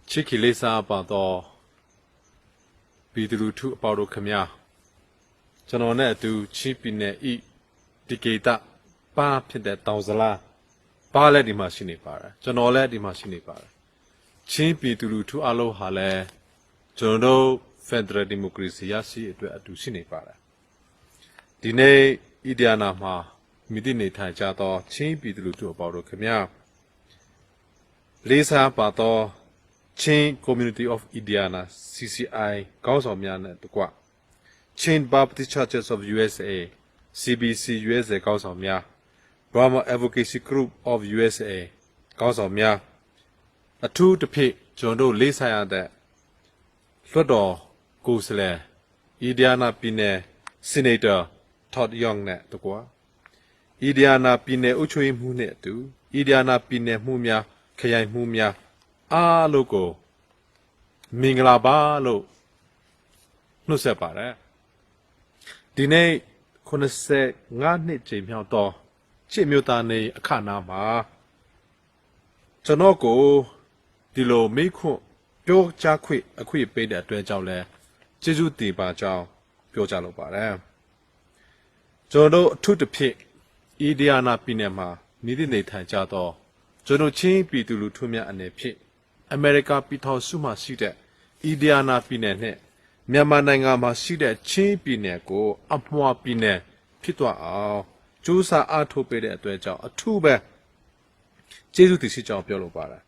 ချစ်ခီလေးစားပါတော့ပြည်သူလူထုအပေါတို့ခမညာကျွန်တော်နဲ့အတူချင်းပြည်နယ်ဤဒီကေတာပါဖြစ်တဲ့တောင်စလားပါလည်းဒီမှာရှိနေပါတယ်ကျွန်တော်လည်းဒီမှာရှိနေပါတယ်ချင်းပြည်သူလူထုအလုံးဟာလည်းကျွန်တော်တို့ Federal Democracy ရရှိအတွက်အတူရှိနေပါတယ်ဒီနေ့ဣဒီယာနာမှာမိတိနေထိုင်ကြတော့ချင်းပြည်သူလူထုအပေါတို့ခမညာလေးစားပါတော့ချင်း Community of Indiana CCI ကောင်းဆောင်များနဲ့တကွချင်း Baptist Churches of USA CBC USA ကောင်းဆောင်များ Burma Advocacy Group of USA ကောင်းဆောင်များအထူးတစ်ဖြစ်ကျွန်တော်တို့လေးစားရတဲ့လွှတ်တော်ကိုယ်စားလှယ် Indiana ပြည်နယ် Senator Todd Young နဲ့တကွIndiana ပြည်နယ်အုပ်ချုပ်ရေးမှူးနဲ့အတူ Indiana ပြည်နယ်မှူးများခရိုင်မှူးများအားလုံးကိုမင်္ဂလာပါလို့နှုတ်ဆက်ပါတယ်ဒီနေ့85နှစ်ချိန်မြောက်တော့ချစ်မျိုးသားနေအခမ်းအနားမှာကျွန်တော်ကိုဒီလိုမိခွန်းပြောကြားခွင့်အခွင့်ပေးတဲ့အတွက်ကြောင့်လဲကျေးဇူးတင်ပါကြောင်းပြောကြားလိုပါတယ်ကျွန်တော်အထူးတစ်ဖြစ်အီဒီယာနာပြည်နယ်မှာမြည်သည့်နေထိုင်ကြတော့ကျွန်တော်ချင်းပြည်သူလူထုများအနေဖြင့်အမေရိကပြည်ထောင်စုမှာရှိတဲ့အီဒီယာနာပြည်နယ်နဲ့မြန်မာနိုင်ငံမှာရှိတဲ့ချင်းပြည်နယ်ကိုအမွှာပြည်နယ်ဖြစ်သွားအောင်ကြိုးစားအားထုတ်ပေးတဲ့အတွက်ကြောင့်အထူးပဲကျေးဇူးတင်ရှိကြောင်းပြောလိုပါတယ်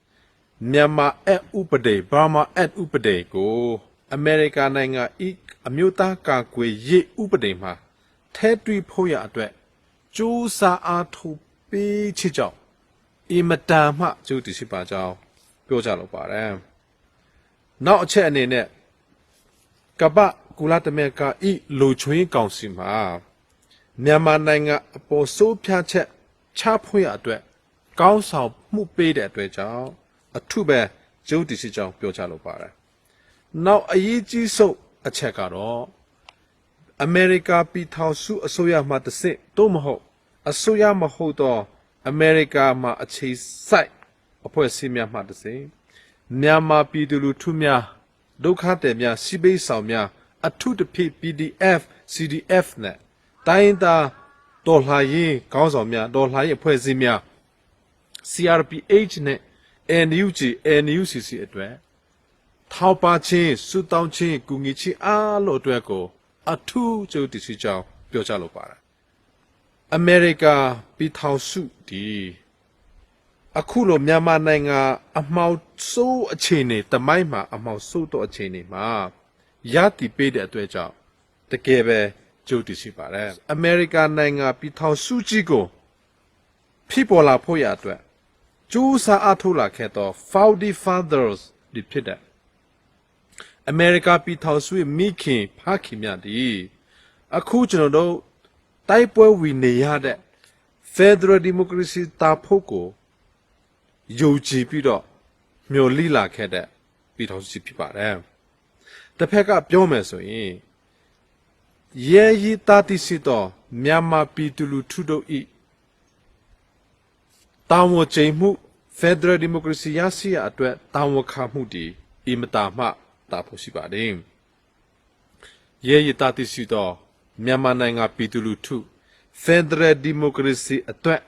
မြန်မာအဥပဒေဘာမာအဥပဒေကိုအမေရိကန်နိုင်ငံအမျိုးသားကာကွယ်ရေးဥပဒေမှာထဲတွင်ဖို့ရအတွက်ကြိုးစားအားထုတ်ပေးချစ်ကြောင်းအင်မတန်မှကျေးဇူးတင်ရှိပါကြောင်းပြောကြလိုပါတယ်နောက်အချက်အနေနဲ့ကပ္ပကုလသမဂ္ဂဤလူချွေးကောင်စီမှာမြန်မာနိုင်ငံအပေါ်စိုးဖြတ်ချက်ချဖွင့်ရအတွက်ကောင်းဆောင်မှုပေးတဲ့အတွက်ကြောင့်အထုပဲကျေးဇူးတင်ရှိကြောင်းပြောကြလိုပါတယ်နောက်အရေးကြီးဆုံးအချက်ကတော့အမေရိကပြည်ထောင်စုအစိုးရမှတစ်စစ်တို့မဟုတ်အစိုးရမဟုတ်တော့အမေရိကမှာအခြေစိုက်အဖွဲ့အစည်းများမှတစ်စစ်မြန်မာပြည်သူလူထုများဒုက္ခသည်များစီးပိတ်ဆောင်များအထုတစ်ဖြစ် PDF CDF နဲ့တိုင်းသားတော်လှန်ရေးခေါင်းဆောင်များတော်လှန်ရေးအဖွဲ့အစည်းများ CRPH နဲ့ NUG NUCC အတွက်ထောက်ပံ့ခြင်းစုတောင်းခြင်းကူညီခြင်းအားလုံးအတွက်ကိုအထူးကျေးဇူးတင်ရှိကြောင်းပြောကြားလိုပါတယ်အမေရိကပြည်ထောင်စုဒီအခုလိုမြန်မာနိုင်ငံအမှောင်ဆိုးအခြေအနေတမိုင်းမှာအမှောင်ဆိုးတော့အခြေအနေမှာရတည်ပေးတဲ့အတွက်ကြောင့်တကယ်ပဲကျေးဇူးတင်ရှိပါတယ်အမေရိကန်နိုင်ငံပြည်ထောင်စုကြီးကိုဖြစ်ပေါ်လာဖို့ရအတွက်ကြိုးစားအားထုတ်လာခဲ့သော Founding Fathers ဒီဖြစ်တဲ့အမေရိကပြည်ထောင်စုရဲ့မိခင်ဖခင်များဒီအခုကျွန်တော်တို့တိုက်ပွဲဝင်နေရတဲ့ Federal Democracy တာဖို့ကိုယုံကြည်ပြီးတော့မျှော်လင့်လာခဲ့တဲ့ပြည်ထောင်စုဖြစ်ပါတယ်တစ်ဖက်ကပြောမယ်ဆိုရင်ရဲရီတာတိစီတော့မြန်မာပြည်သူလူထုတို့ဤတာဝန်ကျိန်မှု Federal Democracy ရရှိရအတွက်တာဝန်ခံမှုဒီအင်မတာမှတာဖို့ရှိပါတယ်ရဲရီတာတိစီတော့မြန်မာနိုင်ငံပြည်သူလူထု Federal Democracy အတွက်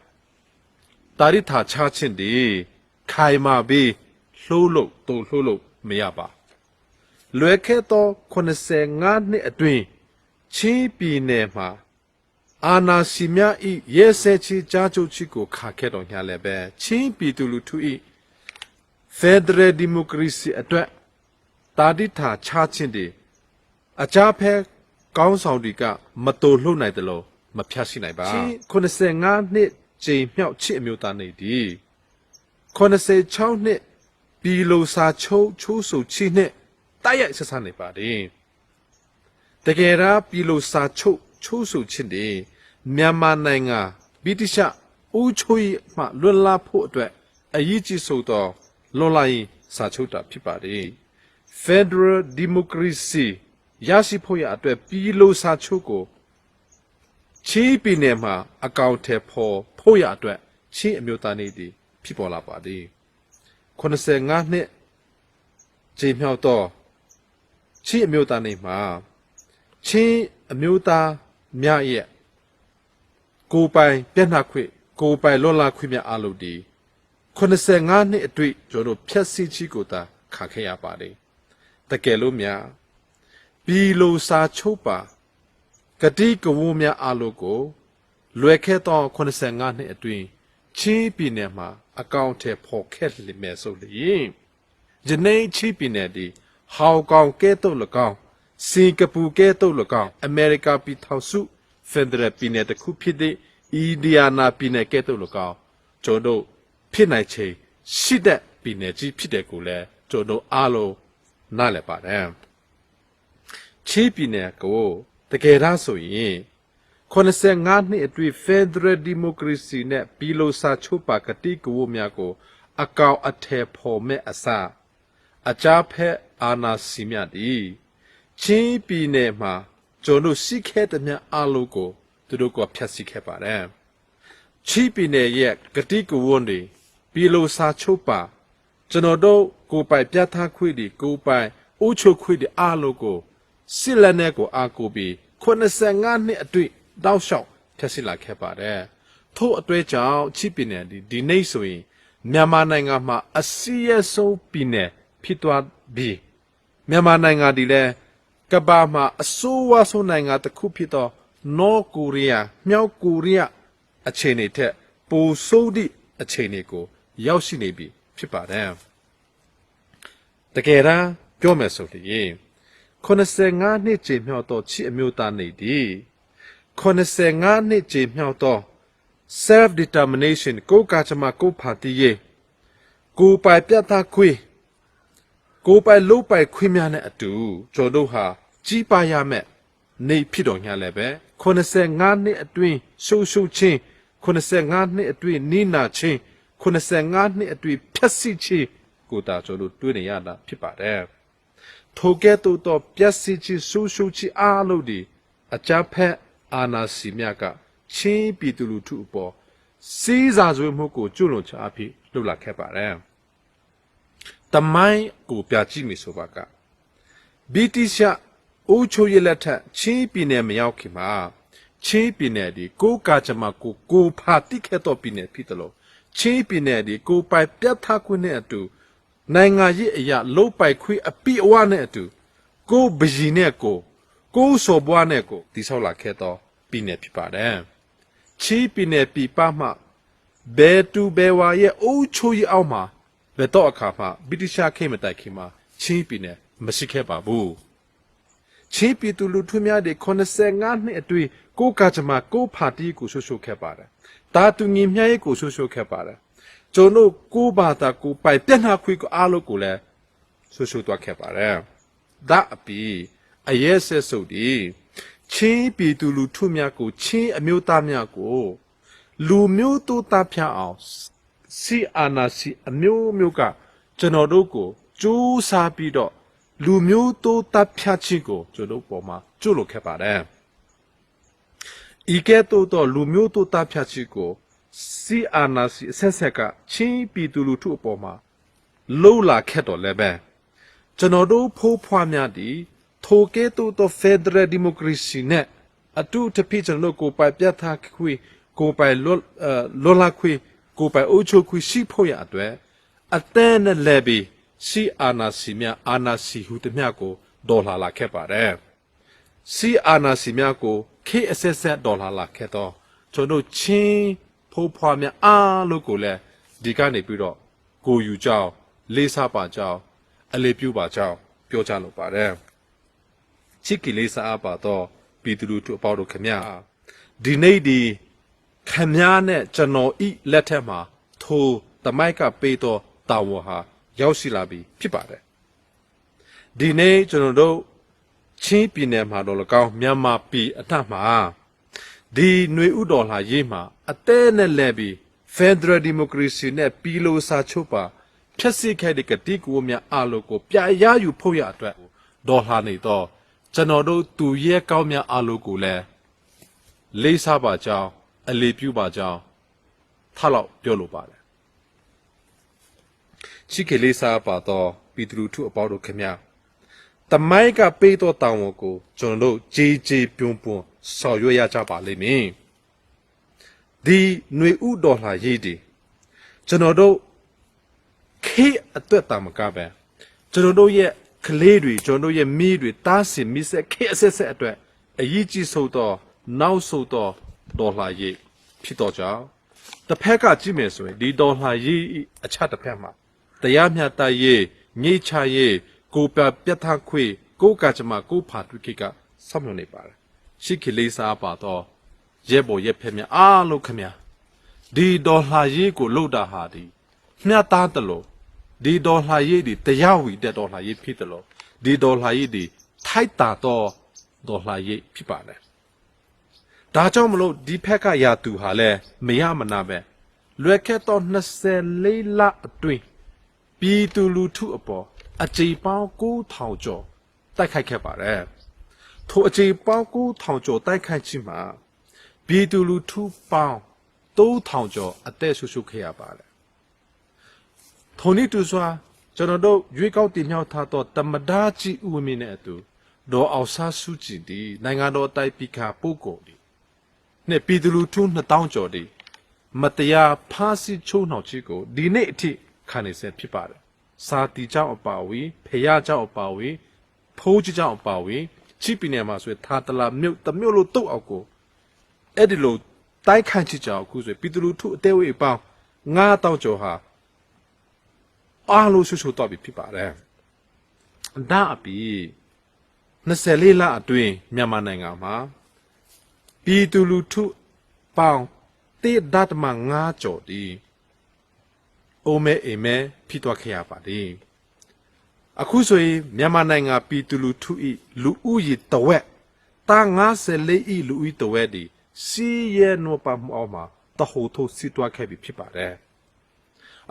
တာရိထာချခြင်းဒီခိုင်မာပြီးလှိုးလို့တုံလှိုးလို့မရပါလွယ်ခဲ့သော85နှစ်အတွင်းချင်းပြည်နယ်မှာအာနာစီများဤရဲစဲချီကြားချုပ်ချီကိုခါခဲ့တော်ညာလည်းပဲချင်းပြည်သူလူထုဤ Federal Democracy အတွက်တာရိထာချခြင်းဒီအကြဖဲကောင်းဆောင်တွေကမတော်လှုပ်နိုင်တယ်လို့မဖြတ်ရှိနိုင်ပါ85နှစ်ချိန်မြောက်ချစ်အမျိုးသားနေဒီ86နှစ်ပြည်လိုစာချုပ်ချိုးဆိုချီနဲ့တိုက်ရိုက်ဆက်ဆံနေပါတယ်တကယ်တော့ပြည်လိုစာချုပ်ချိုးဆိုချင်တယ်မြန်မာနိုင်ငံဗြိတိရှဦးချိုးမှလွတ်လပ်ဖို့အတွက်အရေးကြီးဆုံးသောလွန်လာရင်စာချုပ်တာဖြစ်ပါတယ် Federal Democracy ရရှိဖို့ရအတွက်ပြည်လိုစာချုပ်ကိုချီးပြည်နယ်မှာအကောင့်ထဲပေါ်ဖို့ရအတွက်ချင်းအမျိုးသားနေသည်ဖြစ်ပေါ်လာပါသည်85နှစ် ကြေမြောက်သောချီအမျိုးသားနေမှာချင်းအမျိုးသားများရဲ့ကိုယ်ပိုင်ပြတ်နှက်ခွင့်ကိုယ်ပိုင်လွတ်လပ်ခွင့်များအလုပ်ဒီ85နှစ်အတွေ့ကျွန်တော်ဖြတ်စည်းချီကိုသာခံခဲ့ရပါတယ်တကယ်လို့များပြည်လိုစာချုပ်ပါဂတိကဝန်းများအလုပ်ကိုလွယ်ခဲ့သော85နှစ်အတွင်းချင်းပြည်နယ်မှာအကောင့်ထဲပေါ်ခဲ့လိမ့်မယ်ဆိုလျင်ယနေ့ချင်းပြည်နယ်ဒီဟောင်ကောင်ကဲ့သို့၎င်းစင်ကာပူကဲ့သို့၎င်းအမေရိကပြည်ထောင်စုဖက်ဒရယ်ပြည်နယ်တစ်ခုဖြစ်တဲ့အီဒီယာနာပြည်နယ်ကဲ့သို့၎င်းကျွန်တော်ဖြစ်နိုင်ချေရှိတဲ့ပြည်နယ်ကြီးဖြစ်တဲ့ကိုလည်းကျွန်တော်အားလုံးနားလည်ပါတယ်ချီးပြည်နယ်ကိုတကယ်ဒါဆိုရင်85နှစ်အတွင်းဖက်ဒရယ်ဒီမိုကရေစီနဲ့ပြည်လိုစာချုပ်ပါကတိကဝတ်များကိုအကောင်အထည်ဖော်မဲ့အစားအကြဖက်အာနာစီမြတီချင်းပြည်နယ်မှာကျွန်တော်ရှိခဲ့တဲ့များအလုံးကိုသူတို့ကဖျက်ဆီးခဲ့ပါတယ်ချီးပြည်နယ်ရဲ့ကတိကဝတ်တွေပြည်လိုစာချုပ်ပါကျွန်တော်တို့ကိုပိုင်ပြတ်သားခွေးတွေကိုပိုင်အုပ်ချုပ်ခွေးတွေအလုံးကိုစစ်လက်နဲ့ကိုအားကိုပြီး85နှစ်အတွင်းတောက်လျှောက်ဖျက်ဆီးလာခဲ့ပါတယ်ထို့အတွေ့ကြောင့်ချီးပြည်နယ်ဒီနေ့ဆိုရင်မြန်မာနိုင်ငံမှာအစီအဆုံးပြည်နယ်ဖြစ်သွားပြီးမြန်မာနိုင်ငံဒီလဲကမ္ဘာမှာအဆိုးဝါးဆုံးနိုင်ငံတစ်ခုဖြစ်သောနော့ကိုရီးယားမြောက်ကိုရီးယားအခြေအနေထက်ပိုဆိုးသည့်အခြေအနေကိုရောက်ရှိနေပြီဖြစ်ပါတယ်တကယ်တမ်းပြောမယ်ဆိုရင်85နှစ်ကျေမြောက်သောချစ်အမျိုးသားနေသည်85နှစ်ကျေမြောက်သော self determination ကိုယ်ကာချမကိုယ်ဖာတီးရဲ့ကိုယ်ပိုင်ပြတ်သားခွေးကိုယ်ပိုင်လုံးပိုင်ခွေးများနဲ့အတူကျွန်တော်ဟာကြီးပါရမယ်နေဖြစ်တော်ညာလည်းပဲ85နှစ်အတွင်းရှုပ်ရှုပ်ချင်း85နှစ်အတွင်းနိနာချင်း85နှစ်အတွင်းဖြတ်စီချင်းကိုတာကျွန်တော်တွေ့နေရတာဖြစ်ပါတယ်ထိုကဲ့သို့သောပြက်စီချင်းရှုပ်ရှုပ်ချင်းအားလုံးဒီအကြဖက်အာနာစီမြကချင်းပြည်သူလူထုအပေါ်စီးစာဆွေးမှုကိုကျွလွန်ချအဖြစ်လှုပ်လာခဲ့ပါတယ်တမိုင်းကိုပြကြည့်မိဆိုပါကဗြိတိရှအိုးချိုရလက်ထက်ချင်းပြည်နယ်မရောက်ခင်မှာချင်းပြည်နယ်ဒီကိုကာချမကိုဖာတိခဲ့တော့ပြည်နယ်ဖြစ်တယ်လို့ချင်းပြည်နယ်ဒီကိုပိုင်ပြတ်သားခွင့်နဲ့အတူနိုင်ငံရေးအရာလုံးပိုင်ခွင့်အပိအဝနဲ့အတူကိုဘယီနဲ့ကိုစော်ဘွားနဲ့ကိုတိဆောက်လာခဲ့တော့ပြည်နယ်ဖြစ်ပါတယ်ချီးပြည်နယ်ပြည်ပမှဘယ်တူဘယ်ဝါရဲ့အိုးချိုရအောင်မှာဘယ်တော့အခါမှဗြိတိရှခေတ်မတိုင်ခင်မှာချီးပြည်နယ်မရှိခဲ့ပါဘူးချီးပြည်သူလူထုများတွေ85နှစ်အတွင်းကိုကာချမကိုဖာတီကိုဆွဆွခဲ့ပါတယ်တာတူငင်မြရဲ့ကိုဆွဆွခဲ့ပါတယ်ကျွန်တော်ကိုဘာသာကိုပိုင်ပြက်နှာခွေးကိုအားလို့ကိုလည်းဆွဆွသွားခဲ့ပါတယ်ဒါအပြီးအရေးဆက်စုပ်ဒီချင်းပြည်သူလူထုများကိုချင်းအမျိုးသားများကိုလူမျိုးတူတပ်ဖြတ်အောင်စီအာနာစီအမျိုးကကျွန်တော်တို့ကိုကြိုးစားပြီးတော့လူမျိုးတူတပ်ဖြတ်ခြင်းကိုကျွန်တော်ပေါ်မှာကျွလို့ခဲ့ပါတယ်ဤကဲ့သို့သောလူမျိုးတူတပ်ဖြတ်ခြင်းကိုစီအာနာစီဆက်ဆက်ကချင်းပြည်သူလူထုအပေါ်မှာလှုပ်လာခဲ့တော့လည်းပဲကျွန်တော်တို့ဖိုးဖွားများသည်ထိုကဲ့သို့သောဖက်ဒရယ်ဒီမိုကရေစီနဲ့အတူတပိကျွန်တော်ကိုပိုင်ပြတ်သားခွေကိုပိုင်လွတ်လပ်ခွေကိုပိုင်အုပ်ချုပ်ခွေရှိဖို့ရအတွက်အသည်းနဲ့လည်းပြီးစီအာနာစီများအာနာစီဟုတမျှကိုဒေါ်လာခဲ့ပါတယ်စီအာနာစီများကိုခေအဆက်ဆက်ဒေါ်လာခဲ့တော့ကျွန်တော်ချင်းဖိုးဖွားများအားလို့ကိုလည်းဒီကနေပြီးတော့ကိုယူကြောင်းလေးစားပါကြောင်းအလေးပြုပါကြောင်းပြောကြလို့ပါတယ်ချစ်ကီလေးစားပါတော့ပြည်သူလူထုအပေါင်းတို့ခမညာဒီနေ့ဒီခမညာနဲ့ကျွန်တော်ဤလက်ထက်မှာထိုတမိုက်ကပေးတော့တာဝဟာရောက်ရှိလာပြီဖြစ်ပါတယ်ဒီနေ့ကျွန်တော်တို့ချင်းပြည်နယ်မှာတော့၎င်းမြန်မာပြည်အထက်မှာဒီຫນွေဥတော်လာရေးမှာအသေးနဲ့လဲပြီးဖက်ဒရယ်ဒီမိုကရေစီနဲ့ပြည်လိုစာချုပ်ပါဖြတ်စစ်ခဲ့တဲ့ကတိကူများအလို့ကိုပြရယူဖို့ရအတွက်ဒေါ်လာနေတော့ကျွန်တော်တို့သူရဲကောင်းများအလို့ကိုလည်းလေးစားပါကြောင်းအလေးပြုပါကြောင်းထလောက်ပြောလိုပါတယ်ချစ်ကလေးစားပါတော့ ပြည်သူလူထုအပေါတို့ခင်ဗျာတမိုင်းကပေးတော့တောင်းကိုကျွန်တော်တို့ကြေပြုံပွန်ဆော်ရွေးရကြပါလိမ့်မည်ဒီຫນွေဥတော်လှရေးဒီကျွန်တော်တို့ခေအတွက်တာမကပဲကျွန်တော်တို့ရဲ့ကလေးတွေကျွန်တော်တို့ရဲ့မိတွေတားစင်မိဆက်ခေအဆက်ဆက်အတွက်အရေးကြီးဆုံးတော့နောက်ဆုံးတော့တော်လှရေးဖြစ်တော့ကြောင်းတစ်ဖက်ကကြည့်မယ်ဆိုရင်ဒီတော်လှရေးအချက်တစ်ဖက်မှာတရားမျှတရေးငြိချရေးကိုပြတ်ထားခွေကိုကကြမှာကိုဖာတွိခိကဆောက်မြုံနေပါတယ်ရှိခိလေးစားပါတော့ရဲဘော်ရဲဖက်မြအားလုံးခမဒီတော်လှရေးကိုလှုပ်တာဟာဒီမျှသားတယ်လို့ဒီတော်လှရေးဒီတရားဝီတဲ့တော်လှရေးဖြစ်တယ်လို့ဒီတော်လှရေးဒီထိုက်တာတော့တော်လှရေးဖြစ်ပါတယ်ဒါကြောင့်မလို့ဒီဖက်ကရာသူဟာလဲမရမနာပဲလွယ်ခဲ့တော့24လအတွင်းပြည်သူလူထုအပေါ်အကြေပေါင်း9000ကျော်တိုက်ခိုက်ခဲ့ပါတယ်ထိုအကြေပေါင်း9000ကျော်တိုက်ခိုက်ခြင်းမှာပြည်သူလူထုပေါင်း3000ကျော်အသက်ဆုရှုခဲ့ရပါတယ်ထိုနည်းတူစွာကျွန်တော်တို့ရွေးကောက်တင်မြှောက်ထားသောတမဒါကြီးဥဝမင်းနဲ့အတူဒေါ်အောင်ဆန်းစုကြည်ဒီနိုင်ငံတော်တိုက်ပိခါပုဂ္ဂိုလ်ဒီနဲ့ပြည်သူလူထု2000ကျော်ဒီမတရားဖားဆီးချုံနှောင်ခြင်းကိုဒီနေ့အထိခံနေဆဲဖြစ်ပါတယ်စာတီเจ้าအပါဝေဖရเจ้าအပါဝေဖိုးကြီးเจ้าအပါဝေချိပီနယ်မှာဆိုရင်သာတလာမြို့တမြို့လို့တုတ်အောက်ကိုအဲ့ဒီလိုတိုက်ခိုက်ချစ်ကြောင်အခုဆိုပြည်သူလူထုအသေးဝေးပေါင်း9000ကျော်ဟာအားလုံးဆွတော့ပြီဖြစ်ပါတယ်ဒါအပြင်24လအတွင်းမြန်မာနိုင်ငံမှာပြည်သူလူထုပေါင်း1.5ကျော်ဒီအိုမဲအိမဲဖြစ်သွားခဲ့ရပါတယ်အခုဆိုရင်မြန်မာနိုင်ငံပြည်သူလူထု၏လူဦးရေတဝက်တာ54၏လူဦးတဝက်ဒီစီရဲနောပါမောမှာတဟိုထိုစစ်သွားခဲ့ပြီဖြစ်ပါတယ်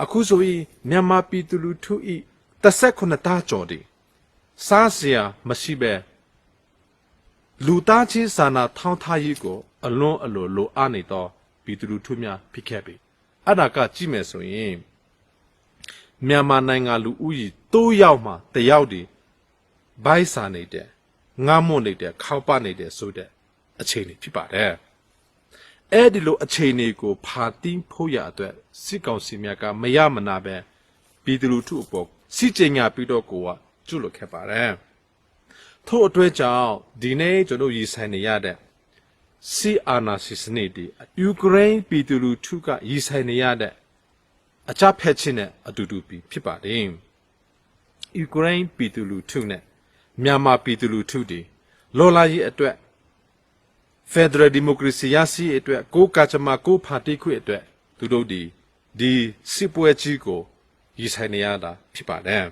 အခုဆိုရင်မြန်မာပြည်သူလူထု၏19တာကျော်ဒီစားစရာမရှိပဲလူသားချင်းစာနာထောင်းထားရေးကိုအလွန်အလိုလိုအားနေတော့ပြည်သူလူထုများဖြစ်ခဲ့ပြီအဲ့ဒါကကြည့်မယ်ဆိုရင်မြန်မာနိုင်ငံလူဦးရေ3ယောက်မှ1ယောက်ဒီဘိုက်စာနေတဲ့ငားမွတ်နေတဲ့ခေါပနေတဲ့ဆိုတဲ့အခြေအနေဖြစ်ပါတယ်အဲ့ဒီလိုအခြေအနေကိုဖာတင်းဖို့ရအတွက်စစ်ကောင်စီများကမရမနာပဲပြည်သူလူထုအပေါ်စစ်ကြေညာပြီးတော့ကိုကကျွတ်လွတ်ခဲ့ပါတယ်ထို့အတွက်ကြောင့်ဒီနေ့ကျွန်တော်ရည်ဆိုင်နေရတဲ့စီအာနာစီစနစ်ဒီယူကရိန်းပြည်သူလူထုကရည်ဆိုင်နေရတဲ့အကြဖက်ချင်းနဲ့အတူတူဖြစ်ပါတယ်ယူကရိန်းပြည်သူလူထုနဲ့မြန်မာပြည်သူလူထုတွေလော်လာရေးအတွက်ဖက်ဒရယ်ဒီမိုကရေစီရရှိအတွက်ကိုကကြမှာကိုဖာတိခွေအတွက်သူတို့ဒီစစ်ပွဲကြီးကိုရည်ဆိုင်နေရတာဖြစ်ပါတယ်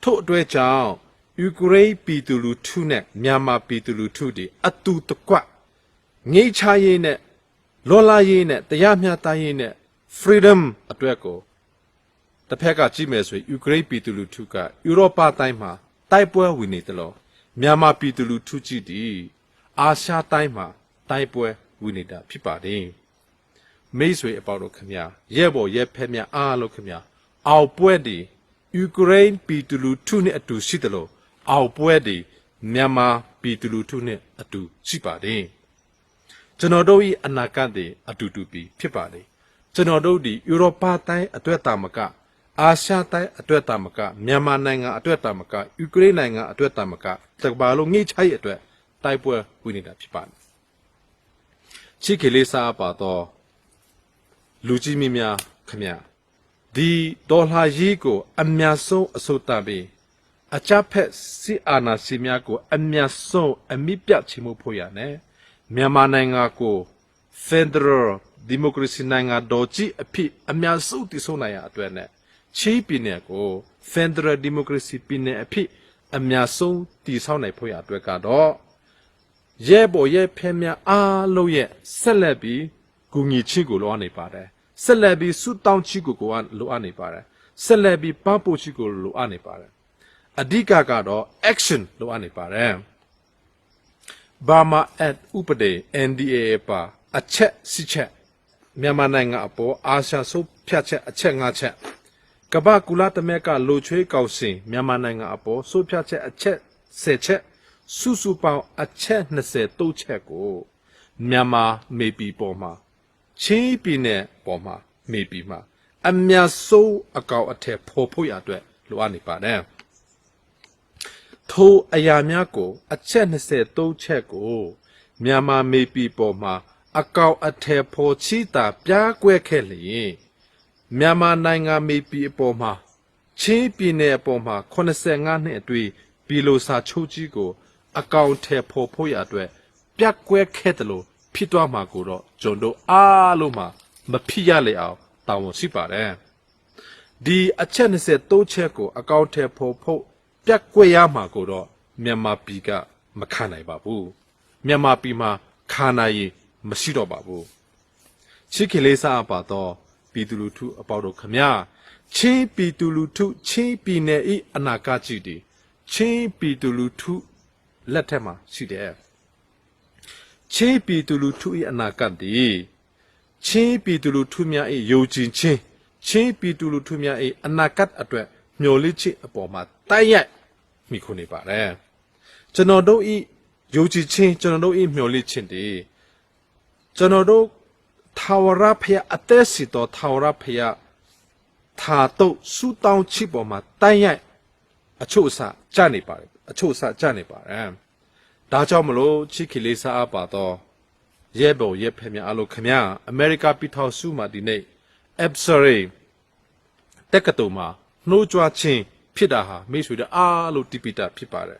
ထို့အတွက်ကြောင့်ယူကရိန်းပြည်သူလူထုနဲ့မြန်မာပြည်သူလူထုတွေအတူတကွငြိမ်းချမ်းရေးနဲ့လော်လာရေးနဲ့တရားမျှတရေးနဲ့ freedom အတွက်ကိုတစ်ဖက်ကကြည့်မယ်ဆိုရင်ယူကရိန်းပြည်သူလူထုကဥရောပတိုင်းမှာတိုက်ပွဲဝင်နေတယ်လို့မြန်မာပြည်သူလူထုကြီးဒီအာရှတိုင်းမှာတိုက်ပွဲဝင်နေတာဖြစ်ပါတယ်မိတ်ဆွေအပေါင်းတို့ခင်ဗျာရဲဘော်ရဲဖက်မြအားလို့ခင်ဗျာအောက်ပွဲဒီယူကရိန်းပြည်သူလူထုနဲ့အတူရှိတယ်လို့အောက်ပွဲဒီမြန်မာပြည်သူလူထုနဲ့အတူရှိပါတယ်ကျွန်တော်တို့၏အနာဂတ်တွေအတူတူဖြစ်ပါတယ်ကျွန်တော်တို့ဒီဥရောပတိုင်းအတွက်တာမကအာရှတိုင်းအတွက်တာမကမြန်မာနိုင်ငံအတွက်တာမကယူကရိန်းနိုင်ငံအတွက်တာမကတကဘာလုံးငိတ်ချိုက်အတွက်တိုက်ပွဲဝင်နေတာဖြစ်ပါတယ်ချစ်ကလေးစားပါတော့လူကြီးမင်းများခင်ဗျာဒီဒေါ်လာရေးကိုအများဆုံးအစိုးတပေးအကြဖက်စစ်အာဏာရှင်များကိုအများဆုံးအမိပြချမှုဖို့ရနဲ့မြန်မာနိုင်ငံကို Federal Democracy နိုင်ငံတော်ကြီးအဖြစ်အများစုတည်ဆုံနိုင်ရအတွက်နဲ့ချီးပြည်နယ်ကို Federal Democracy ပြည်နယ်အဖြစ်အများဆုံးတည်ဆောက်နိုင်ဖို့ရအတွက်ကတော့ရဲဘော်ရဲဖဲများအားလုံးရဲ့ဆက်လက်ပြီးကူညီချစ်ကိုလိုအပ်နေပါတယ်ဆက်လက်ပြီးစုတောင်းချစ်ကိုလိုအပ်နေပါတယ်ဆက်လက်ပြီးပန်းပို့ချစ်ကိုလိုအပ်နေပါတယ်အဓိကကတော့ action လိုအပ်နေပါတယ်Burma Act ဥပဒေ NDAA ပါအချက်စစ်ချက်မြန်မာနိုင်ငံအပေါ်အာရှဆုံးဖြတ်ချက်အချက်5ချက် ကဘာကူလာတမဲကလိုချွေးကောက်စင်မြန်မာနိုင်ငံအပေါ်စိုးဖြတ်ချက်အချက်10ချက်စုစုပေါင်းအချက်20တိုးချက်ကိုမြန်မာမေပီပေါ်မှာချင်းပြည်နယ်ပေါ်မှာမေပီမှာအမြတ်ဆုံးအကောက်အထက်ဖော်ဖို့ရအတွက်လိုအပ်နေပါတယ်ထိုအရာများကိုအချက်23ချက်ကိုမြန်မာမေပီပေါ်မှာအကောက်အထက်ဖော်ချီတာပြားကွဲခဲ့လျင်မြန်မာနိုင်ငံမေပီအပေါ်မှာချင်းပြည်နယ်အပေါ်မှာ85နှစ်အတွင်းဘီလိုစာချုပ်ကြီးကိုအကောင့်ထဲဖော်ဖို့ရအတွက်ပြက်ကွဲခဲ့တယ်လို့ဖြစ်သွားမှာကိုတော့ကျွန်တော်အားလုံးမှာမဖြစ်ရလေအောင်တောင်းဝန်ရှိပါတယ်ဒီအချက်23ချက်ကိုအကောင့်ထဲဖော်ဖို့ပြက်ကွဲရမှာကိုတော့မြန်မာပြည်ကမခံနိုင်ပါဘူးမြန်မာပြည်မှာခံနိုင်ရင်မရှိတော့ပါဘူးချစ်ခင်လေးစားပါတော့ပြည်သူလူထုအပေါတို့ခမချင်းပြည်သူလူထုချင်းပြည်နယ်ဤအနာဂတ်ကြီးတည်ချင်းပြည်သူလူထုလက်ထက်မှာရှိတယ်ချင်းပြည်သူလူထု၏အနာဂတ်တည်ချင်းပြည်သူလူထုများ၏ယုံကြည်ခြင်းချင်းပြည်သူလူထုများ၏အနာဂတ်အတွက်မျှော်လင့်ခြင်းအပေါ်မှာတိုက်ရိုက်မိခုနေပါတယ်ကျွန်တော်တို့၏ယုံကြည်ခြင်းကျွန်တော်တို့၏မျှော်လင့်ခြင်းတည်ကျွန်တော်တို့ထာဝရဘုရားအသက်ရှိသောထာဝရဘုရားထာတုတ်ဆူတောင်းချစ်ပေါ်မှာတိုက်ရိုက်အချို့အစကြနေပါတယ်အချို့အစကြနေပါတယ်ဒါကြောင့်မလို့ချစ်ခင်လေးစားအပ်ပါတော့ရဲဘော်ရဲဖက်များအလို့ခမအမေရိကပြည်ထောင်စုမှာဒီနေ့ Absare တက္ကသိုလ်မှာနှိုးကြွခြင်းဖြစ်တာဟာမိတ်ဆွေတို့အားလို့တိပိတာဖြစ်ပါတယ်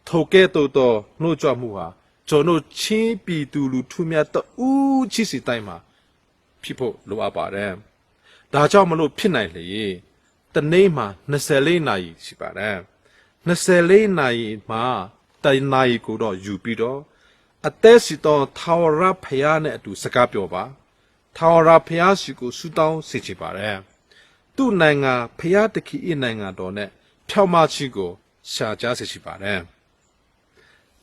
ထိုကဲ့သို့သောနှိုးကြွမှုဟာကျွန်တော်ချင်းပြည်သူလူထုများတူးချစ်စီတိုင်းမှာဖြစ်ဖို့လိုအပ်ပါတယ်ဒါကြောင့်မလို့ဖြစ်နိုင်လေတနေ့မှာ24နာရီရှိပါတယ်24နာရီမှာတိုင်နာရီကိုတော့ယူပြီးတော့အသက်ရှိသောထာဝရဘုရားနဲ့အတူစကားပြောပါထာဝရဘုရားရှိကိုဆုတောင်းစေချင်ပါတယ်သူ့နိုင်ငံဘုရားတခင်၏နိုင်ငံတော်နဲ့ဖြောင့်မခြင်းကိုရှာကြားစေချင်ပါတယ်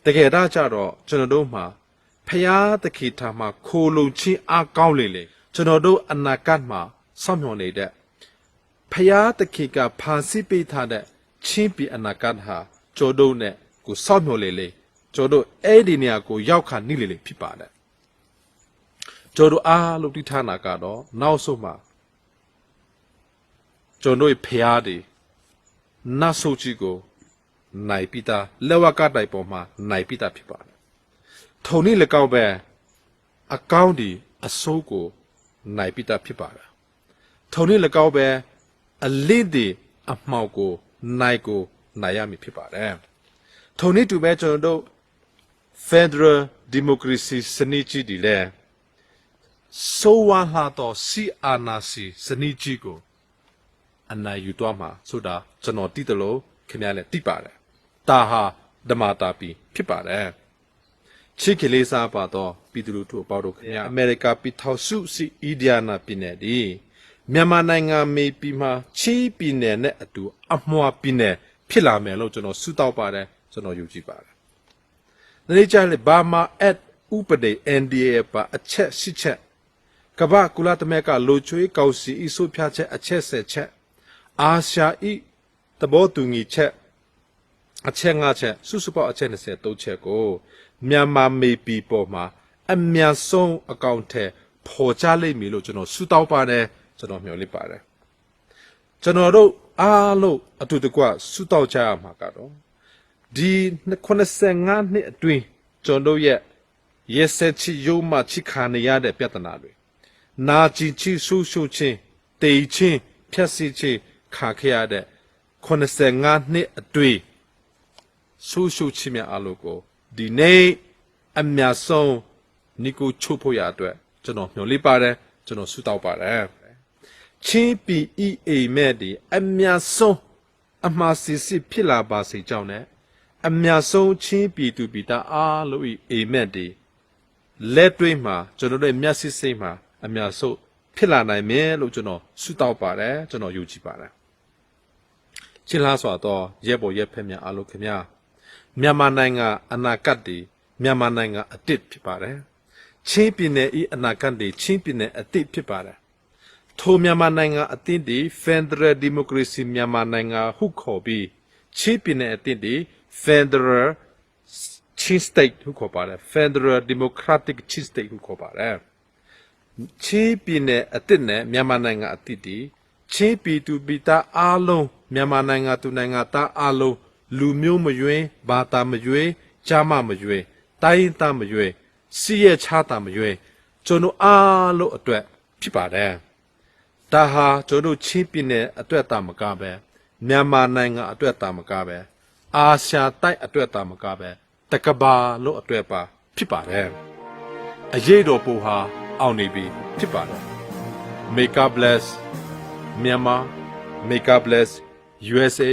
တကယ်တော့ကြတော့ကျွန်တော်တို့မှာဘုရားတခင်ထာမှာခိုလုံခြင်းအားကောင်းလေကျွန်တော်တို့အနာဂတ်မှာစောင့်မျှော်နေတဲ့ဖယားတခေကဖန်ဆီးပေးထားတဲ့ချင်းပြည်အနာဂတ်ဟာကျိုးတို့နဲ့ကိုစောင့်မျှော်လေကျိုးတို့အဲ့ဒီနေရာကိုရောက်ခါနိလေဖြစ်ပါတယ်ကျိုးတို့အားလို့တိထားနာကတော့နောက်ဆုံးမှာကျိုးတို့ဖယားတွေနတ်ဆုကြီးကိုနိုင်ပိတာလက်ဝကတိုင်ပေါ်မှာနိုင်ပိတာဖြစ်ပါတယ်ထုံနည်း၎င်းပဲအကောင်းဒီအစိုးကိုနိုင်ပိတာဖြစ်ပါတယ်ထုံနည်း၎င်းပဲအလစ်ဒီအမှောက်ကိုနိုင်ရမည်ဖြစ်ပါတယ်ထုံနည်းတူပဲကျွန်တော်တို့ Federal Democracy စနစ်ကြီးဒီလေဆိုဝါလာတော့စီအာနာစီစနစ်ကြီးကိုအနိုင်ယူသွားမှာဆိုတာကျွန်တော်သိတယ်လို့ခင်ဗျားလည်းသိပါတယ်ဒါဟာဓမ္မတာပီဖြစ်ပါတယ်ချစ်ကလေးစားပါတော့ပြည်သူလူထုအပေါတို့ခင်ဗျာအမေရိကပြည်ထောင်စုစီအီဒီယာနာပြည်နယ်ဒီမြန်မာနိုင်ငံမေပြည်မှာချီးပြည်နယ်နဲ့အတူအမွှာပြည်နယ်ဖြစ်လာမယ်လို့ကျွန်တော်ဆုတောင်းပါတယ်ကျွန်တော်ယုံကြည်ပါတယ်။ဒီကြလေဘာမာအက်ဥပဒေ NDA ပါအချက်၈ချက်ကမ္ဘာကုလသမဂ္ဂလိုချွေးကောင်စီအဆိုဖြတ်ချက်အချက်၁၀ချက်အာရှဤသဘောတူညီချက်အချက်၅ချက်စုစုပေါင်းအချက်23ချက်ကိုမြန်မာမေပြည်ပေါ်မှာအမြန်ဆုံးအကောင့်ထဲပေါ်ချလိမ့်မည်လို့ကျွန်တော်ဆုတောင်းပါတယ်ကျွန်တော်မျှော်လင့်ပါတယ်ကျွန်တော်တို့အားလုံးအတူတကွဆုတောင်းကြရမှာကတော့ဒီ85နှစ်အတွင်းကျွန်တော်ရဲ့ရက်ဆက်ချီယုံမှချိခါနေရတဲ့ပြဿနာတွေနာကျင်ချီဆူဆူချင်းတေချင်းဖြက်စီချင်းခါခဲ့ရတဲ့85နှစ်အတွင်းဆူဆူချင်းများအလို့ကိုဒီနေ့အမြတ်ဆုံးနိကိုချုပ်ဖို့ရအတွက်ကျွန်တော်မျှော်လင့်ပါတယ်ကျွန်တော်ဆုတောင်းပါတယ်ချင်းပီအီအိမ်မဲ့ဒီအမြတ်ဆုံးအမှားစစ်စစ်ဖြစ်လာပါစေကြောင်းနဲ့အမြတ်ဆုံးချင်းပီသူပီတာအားလို့အိမ်မဲ့ဒီလက်တွေးမှာကျွန်တော်တို့မျက်စိစိတ်မှာအမြတ်ဆုံးဖြစ်လာနိုင်မယ်လို့ကျွန်တော်ဆုတောင်းပါတယ်ကျွန်တော်ယုံကြည်ပါတယ်ရှင်းလားဆိုတော့ရဲဘော်ရဲဖက်များအားလို့ခင်ဗျာမြန်မာနိုင်ငံအနာဂတ်ဒီမြန်မာနိုင်ငံအတစ်ဖြစ်ပါတယ်ချင်းပြည်နယ်ဤအနာဂတ်ဒီချင်းပြည်နယ်အတစ်ဖြစ်ပါတယ် ထိုမြန်မာနိုင်ငံအသင်းတီ Federal Democracy မြန်မာနိုင်ငံဟုခေါ်ပြီးချင်းပြည်နယ်အသင်းတီ Federal Chin State ဟုခေါ်ပါတယ် Federal Democratic Chin State ဟုခေါ်ပါတယ်ချင်းပြည်နယ်အသင်းနဲ့မြန်မာနိုင်ငံအသင်းတီချင်းပြည်သူပြည်သားအားလုံးမြန်မာနိုင်ငံသူနိုင်ငံသားအားလုံးလူမျိုးမရွေးဘာသာမရွေးကြားမမရွေးတိုင်းရင်းသားမရွေးစီးရဲချားတာမရွေးကျွန်တော်အားလုံးအတွက်ဖြစ်ပါတယ်ဒါဟာကျွန်တော်ချင်းပြည်နယ်အတွက်တာမကပဲမြန်မာနိုင်ငံအတွက်တာမကပဲအာရှတိုက်အတွက်တာမကပဲတကဘာလို့အတွက်ပါဖြစ်ပါတယ်အရေးတော်ပုံဟာအောင်နေပြီဖြစ်ပါတယ် May God bless Myanmar May God bless USA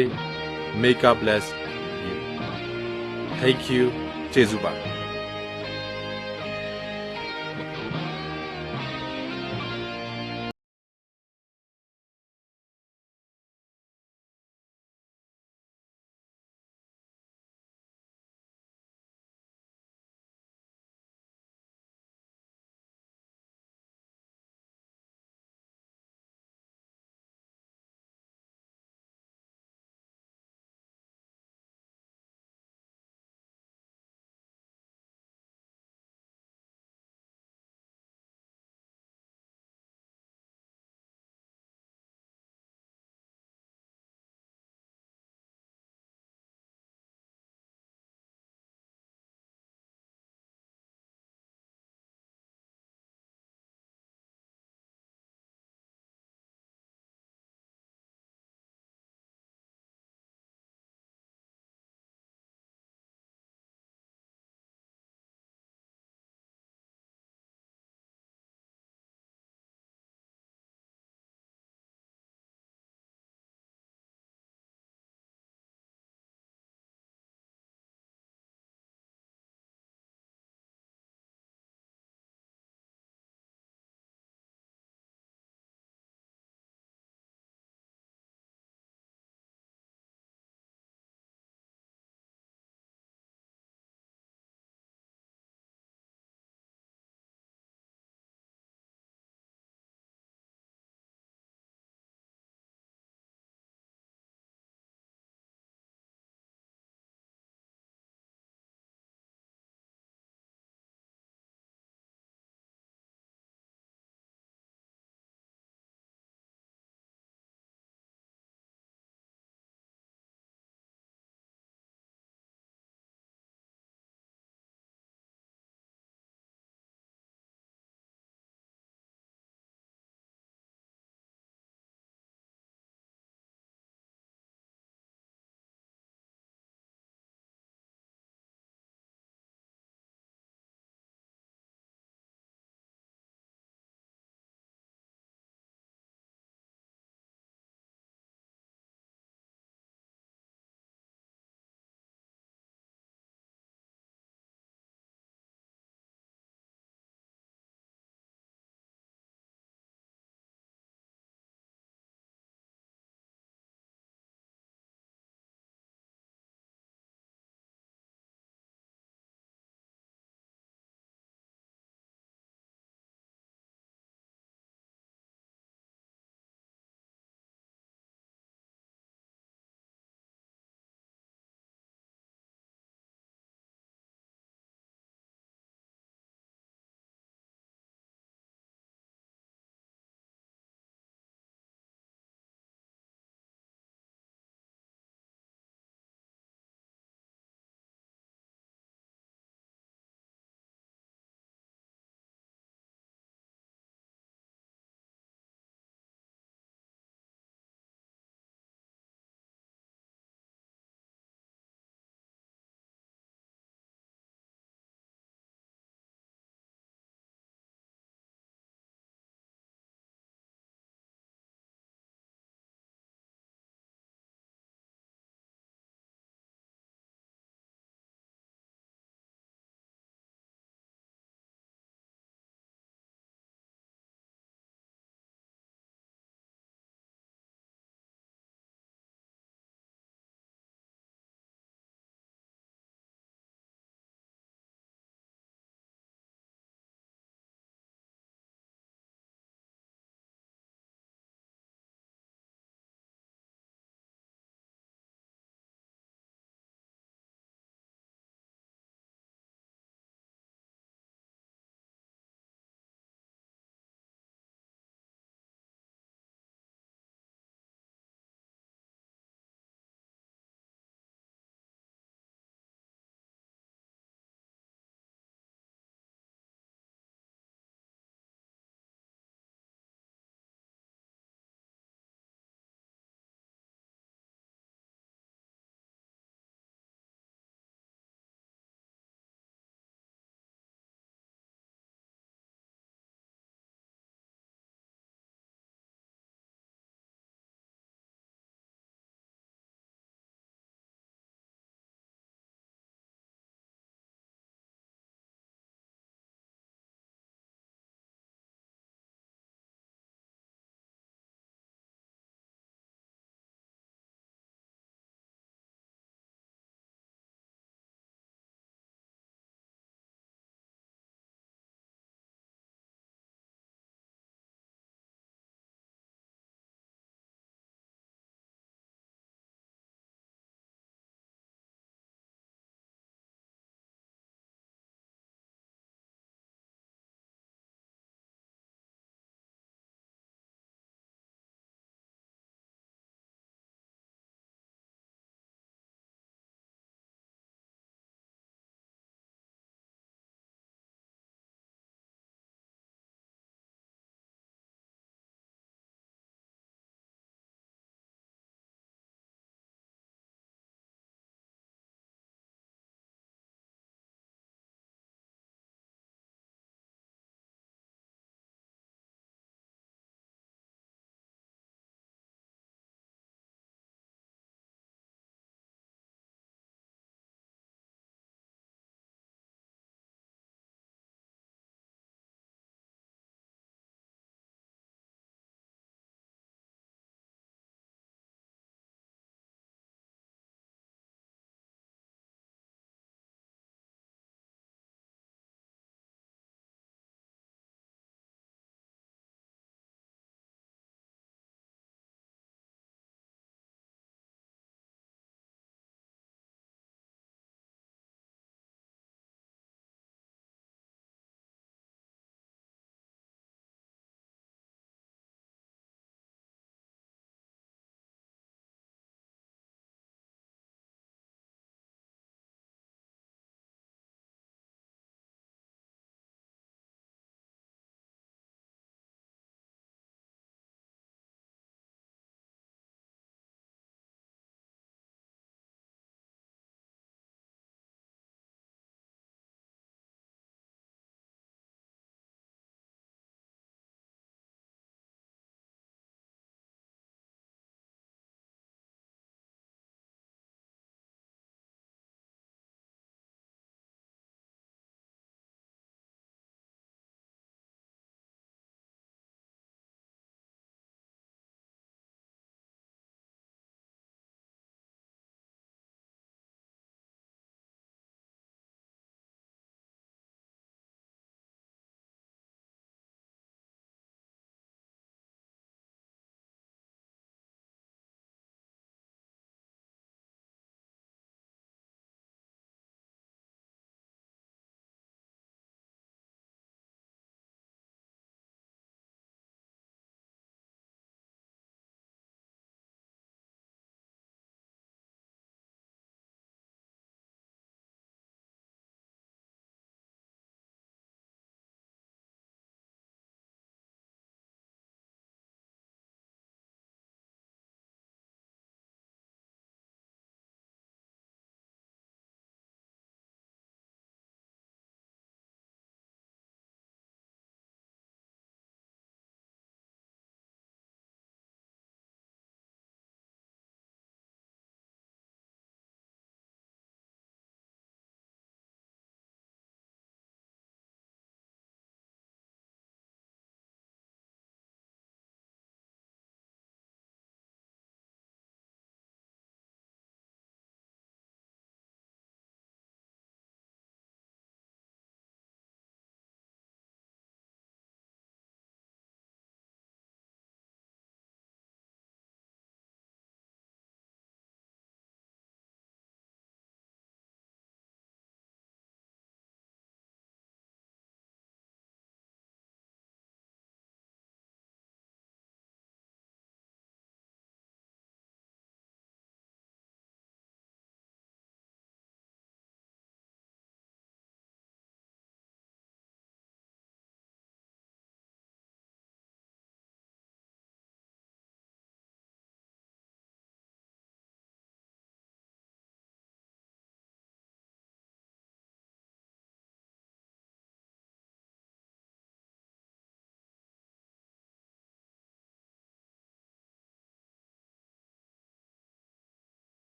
May God bless you Thank you ကျေးဇူးပါ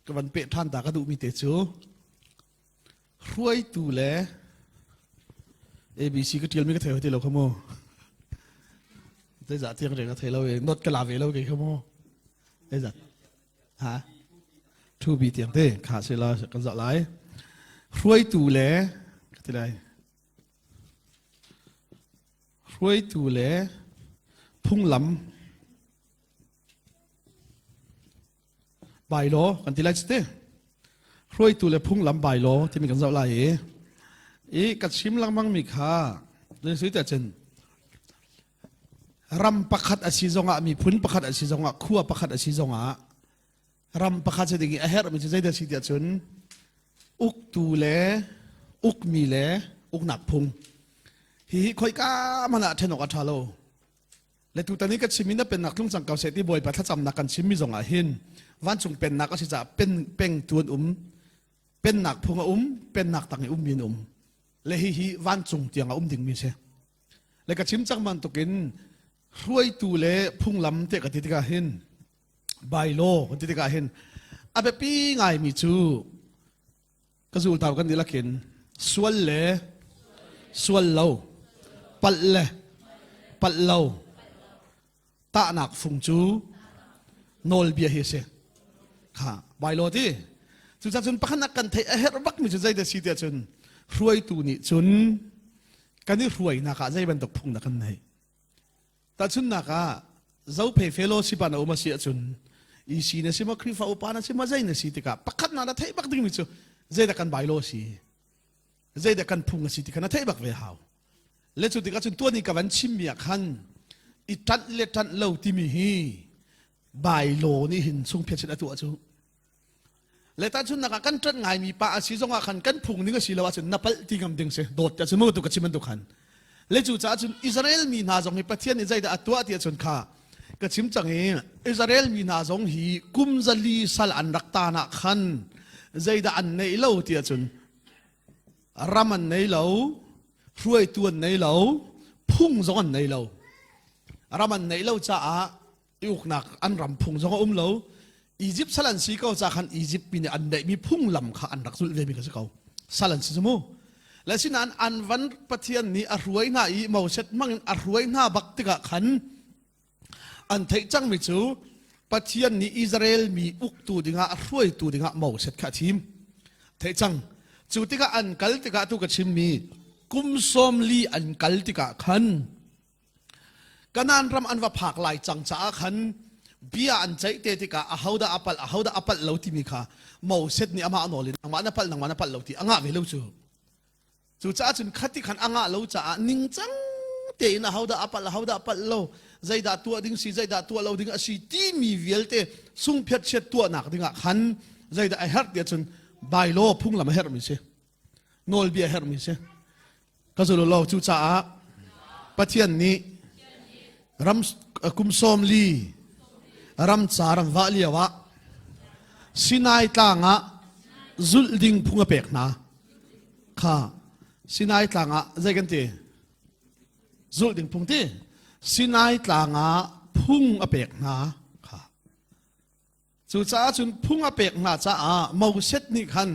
กับวันเปะท่านตากระดูมีเตจูรวยตูแล ABC ก็เทียมมีก็เทวที่เราขโมยได้จัดเที่ยงเด็กก็เทเราเองนดกระลาเวเราเองขโมยได้จัดฮะทูบีเตียงเต้ขาเสลากันจัดไรรวยตูแลก็ที่ไรรวยตูแลพุ่งลำใบโลกันที่ไรสเต้รวยตูแลพุ่งลำใบโลที่มีกันจัดไรกัดชิมลังมังมีค่าเรื่องสุดแต่เช่นรำประคัดอาชีจงะมีพุนประคัดอาชีจงะขั้วประคัดอาชีจงะรำประคัดจะดิ่งเฮร์มีจะใจเดือดสิเดียจนอุกตูเล่อุกมีเล่อุกหนักพุงฮีคอยก้ามันอะเทนอกอัฐาโลและตัวตอนนี้ก็ชิมินนั้นเป็นนักลุ่งสังเกตเสตีบ่อยปัทจำนักกันชิมมีจงะหินวันจงเป็นนักก็จะเป็นเป่งตัวเป็นนักพุงเป็นนักตังมีนและฮีวันจงเตียงดิ่งมีเสและก็ชิมจังมันตุกินรวยตูเล่พุ่งลำเตะกติกาหินใบโลกติกาหินอาเปปีไงมีจูก็สูตรกันดีละกินส่วนเล่ส่วนเราปัดเล่ปัดเราตาหนักฟุงจูโนลเบียเฮเซค่ะใบโลที่จุดจุดปักนักกันเทเฮรบักมีจุดใจเดสิเดียจุนรวยตูนี่จุนกันนี่รวยนักใจเป็นตกพุ่งนักกันไหนแต่ชุนนักเจ้าเพย์เฟโลสิบานเอามาเสียจุนอีสีเนี่ยสิมาคริฟ้าอุปานะสิมาใจเนี่ยสิติกาปักขัดนาเทบักดึงมิจูใจเด็กกันใบโลสิใจเด็กกันพุ่งสิติกานาเทบักเวหาวเละจุดติกาจุนตัวนี้กับวันชิมเมียขันอีทัดเล็ดทัดเล่าที่มีฮีใบโลนี่หินทรงเพียรชนะตัวจูและแต่ชุนนักกันจัดไงมีป้าอาศิจงอาขันกันพุ่งนี่ก็สิลาวจุนนับไปที่กำดึงเสโดดจะสมมติตุกชิมันตุขันและจู่จ้าจุนอิสราเอลมีนาจงให้ประเทศนี้ใจแต่ตัวที่จุนข้าก็ชิมจังเองอิสราเอลมีนาจงฮีกุมซาลีสัลอันรักตานักขันใจแต่อันในเล่าที่จุนรามันในเล่ารวยตัวในเล่าพุ่งจงอันในเล่ารามันในเล่าจ้าอุกนักอันรำพุ่งจงเล่าอียิปต์สัลันสีเขาจากขันอียิปต์มีอันใดมีพุ่งลำข้าอันรักสุดเลยมีกันสักเขาสัลันสีสมุและสินั้นอันวันปะเทียนนี้อรวยหน้าอีมาเสร็จมั่งอรวยหน้าบักติกะขันอันเทจังมิจูปะเทียนนี้อิสราเอลมีอุกตูดิงะอรวยตูดิงะมาเสร็จข้าทีมเทจังจูติกะอันกัลติกะตุกะชิมมีกุมสมลีอันกัลติกะขันกันนันรำอันว่าผักลายจังจ้าขันเบียอันใจเตติกะอาฮาวดาอัปลเหลาที่มีข้ามาเสร็จนี่อามาอันโอลินอามาอันอัปลนังมันอัปลเหลาที่อ่างเวลาจูจ้าจุนขัดที่ขันอ่างเหลาจ้านิ่งจังเตยนะอาฮาวดาอัปลเหลาใจด่าตัวดิ้งสีใจด่าตัวเหลาดิ้งอาศัยที่มีเวลเตสุ่งเพียรเช็ดตัวหนักดิ้งขันใจด่าไอเฮร์เดียจุนใบโลพุ่งลำเฮร์มิเซโนลเบียเฮร์มิเซก็จะรู้เราจูจ้าปะเทียนนี้รำกุมสมลีรำจารำวะเลียวะสินายตางะจุลดิ่งพุ่งเปกนาข้าสินายตางะใจกันตีจุลดิ่งพุ่งตีสินายตางะพุ่งเปกนาข้าจู่จ้าจุนพุ่งเปกนาจ้ามาเสร็จนี่ขัน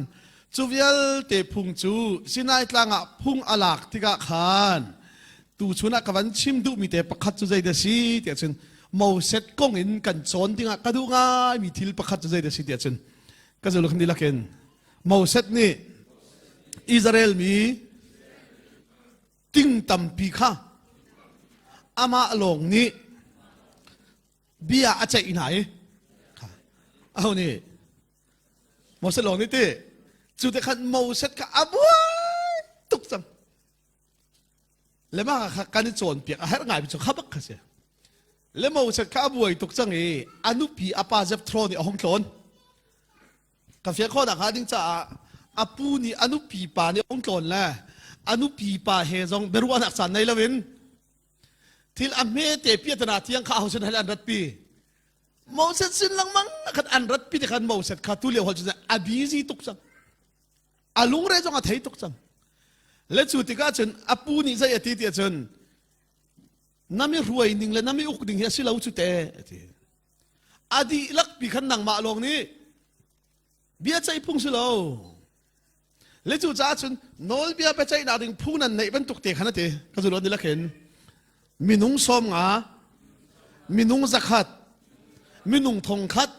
จูเวลเตพุ่งจูสินายตางะพุ่งอลักติกะขันตูชุนักวันชิมดูมีแต่ประคัตจูใจเดสิเดียจุนมาเสร็จกงอินกันโซนที่งะกระดูง่ายมีทิลประคัตจะใจเดสิเดียจนก็จะลุกนี่ละกันมาเสร็จนี่อิสราเอลมีติ้งตัมปีข้าอามาลงนี่เบียอาใจอินไหนเอานี่มาเสร็จลงนี่ตีจุดที่ขันมาเสร็จกับอาบัวตุกจังแล้วมาการที่โซนเปียกอาหารง่ายไปจนขับบักขะเสียแล้วมาสักข้าบวยตกจังอนุปีอาปาเจ็บทรนี่ห้องโถนกับเฟียข้อดักหาดิ้งจ้าอาปูนี่อนุปีปานี่ห้องโถนแหละอนุปีปาเฮซองเบรุอักษรในละเวนที่อเมเตเปียตนาที่ยังข้าวเส้นให้อันรัดปีมาเสร็จสิ้นลังมังขัดอันรัดปีที่ขันมาเสร็จข้าตุเลียวหัวจุดอาบีซีตกจังอาลุงเรจงอาเทยตกจังและจุดที่ก้าจนอาปูนี่ใจอาทิตย์จนน้ำมีรวยนิ่งและน้ำมีอุกดิ่งเฮียสิเราจุดเตะอดีลักปีขันนังมาลงนี้ เบียใจพุ่งสิเราเลยจู่จ้าจนโนลเบียไปใจนาดึงผู้นั้นในบรรทุกเตะขนาดเตะก็จะรู้ดีละเห็นมินุงสมงามินุงสักขัดมินุงทงขัด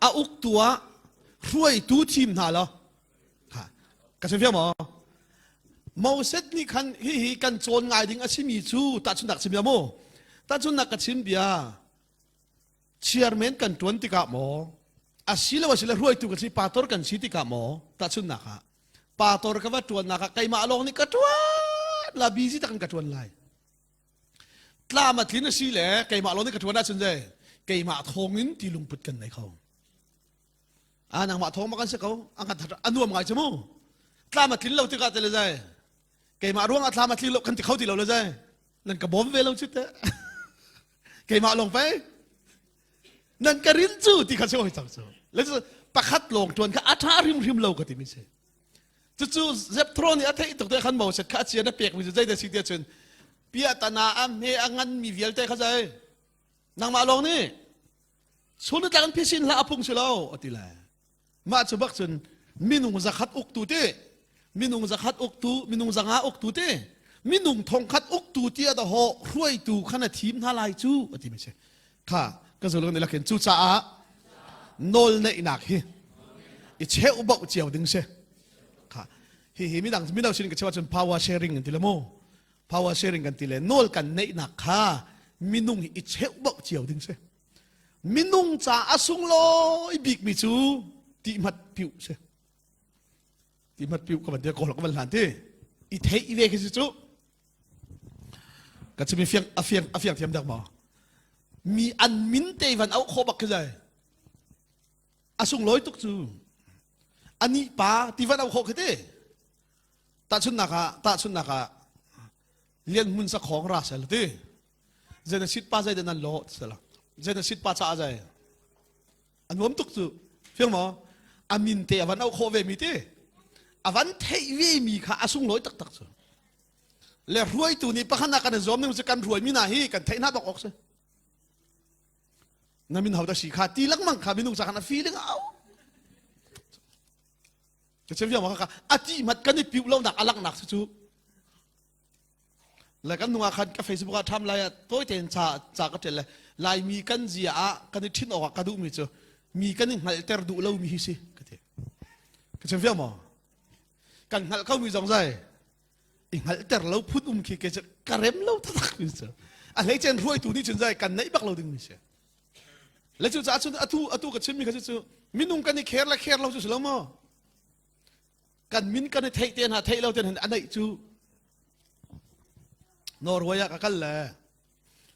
อาอุกตัวช่วยตู้ทีมหาเหรอค่ะก็จะเฟี้ยหมอมอเซตนี่คันฮีกันโจรง่ายดึงอาชิมีจูตัดชุนักชิมยาโมตัดชุนักกัชิมเบียเชียร์แมนกันตวนติกาโมอาศิลวะศิลรวยตุกันสิปาตอร์กันสิติกาโมตัดชุนักฮะปาตอร์ก็ว่าตวนนักใครมาลงนี่กัตวนลาบีซิตักันกัตวนไลตลามาทิ้งสิแหละใครมาลงนี่กัตวนได้สนใจใครมาทองนินที่ลุงปุดกันในเขานางมาทองมากันสิเขาอันกันอันนู้นมาไงจมูกตลามาทิ้งเราติกาเตลใจใครมาร่วงตลามาทิ้งเรากันที่เขาที่เราเลยใจนั่นก็บอมเวลเราชุดเตะใครมาลงไปนั่นก็รินจูที่เขาช่วยจังจูแล้วจะประคัดลงจวนก็อัฐาริมเราก็ที่ไม่ใช่จู่ๆเจ็บทรนี่อัฐาอีตกเตะขันบ่าวเสร็จข้าเชียร์นับเปียกมีใจแต่สิ่งเดียวจนเปียตานาอันเฮอังันมีเวียลเตะเข้าใจนางมาลงนี่ส่วนนั้นการพิชิตละอภงเชลาวอติละมาจะบักจนมินุงจะขัดอุกตูเตมินุงจะขัดอุกตูมินุงจะงาอุกตูเตมินุงทงขัดอุกตูเตียตะโหรวยตูขณะทีมท่าลายจูอติไม่ใช่ค่ะก็จะเรื่องนี้ละเห็นจูจ้าโนลในหนักฮีอิเชอุบะเจียวดึงเชค่ะฮีมีดังมีดาวชินกับชาวชน power sharing กันทีละโม power sharing กันทีละโนลกันในหนักค่ะมินุงอิเชอุบะเจียวดึงเชมินุงจ้าอสุงลอยบิกมิจูติมัดผิวเชติมัดผิวก็มันเดียวกันหรอกก็มันหลานที่อิเทอีเวกิจูก็จะมีเฟียงเทียมดักบ่มีอันมินเตวันเอาโคบักขึ้นเลยอาสุงลอยตุกจูอันนี้ป้าที่วันเอาโคขึ้นเตตัดชุนนักะเลี้ยงมุนสักของราชเลยเตเจนสิทธิ์ป้าใจเดินนั่นโลเสละเจนสิทธิ์ป้าจ้าใจอันวมตุกจูเฟียงหมออามินเตวันเอาโคเวมีเตอวันเทเวมีค่ะอาสุงลอยตักจูและรวยตัวนี้ปะขณะกันจอมนึงจะกันรวยมีนาฮีกันเทน่าบอกออกเสนั่นมินเขาจะสีขาตีลักมังขามินุงสักขนาดฟีลิ่งเอาจะเชื่อว่าค่ะอาจีมัดกันนี่ผิวเราหนักอลักหนักสุดแล้วกันนัวขันกับเฟซบุ๊กทำอะไรตัวเต็นจากก็เจอเลยลายมีกันเสียกันนี่ทิ้งออกกันดูมีเจอมีกันนี่หันเตอร์ดูเรามีฮิสิก็เถอะก็เชื่อว่ากันหันเขามีสองใจอีกหันเตอร์เราพูดขี้เกจะกระเร็มเราทักมีเจออะไรเจนรวยตัวนี้จนใจกันไหนบักเราดึงมีเจอแล้วจู่จ้าจนอตูกับชิมมีกันจู่มินุงกันนี่เคร์ละเคร์เราจู่แล้วมั้งกันมินกันนี่เทเตียนหาเทเราเตียนเห็นอันไหนจู่นอร์เวียก็กันแหละ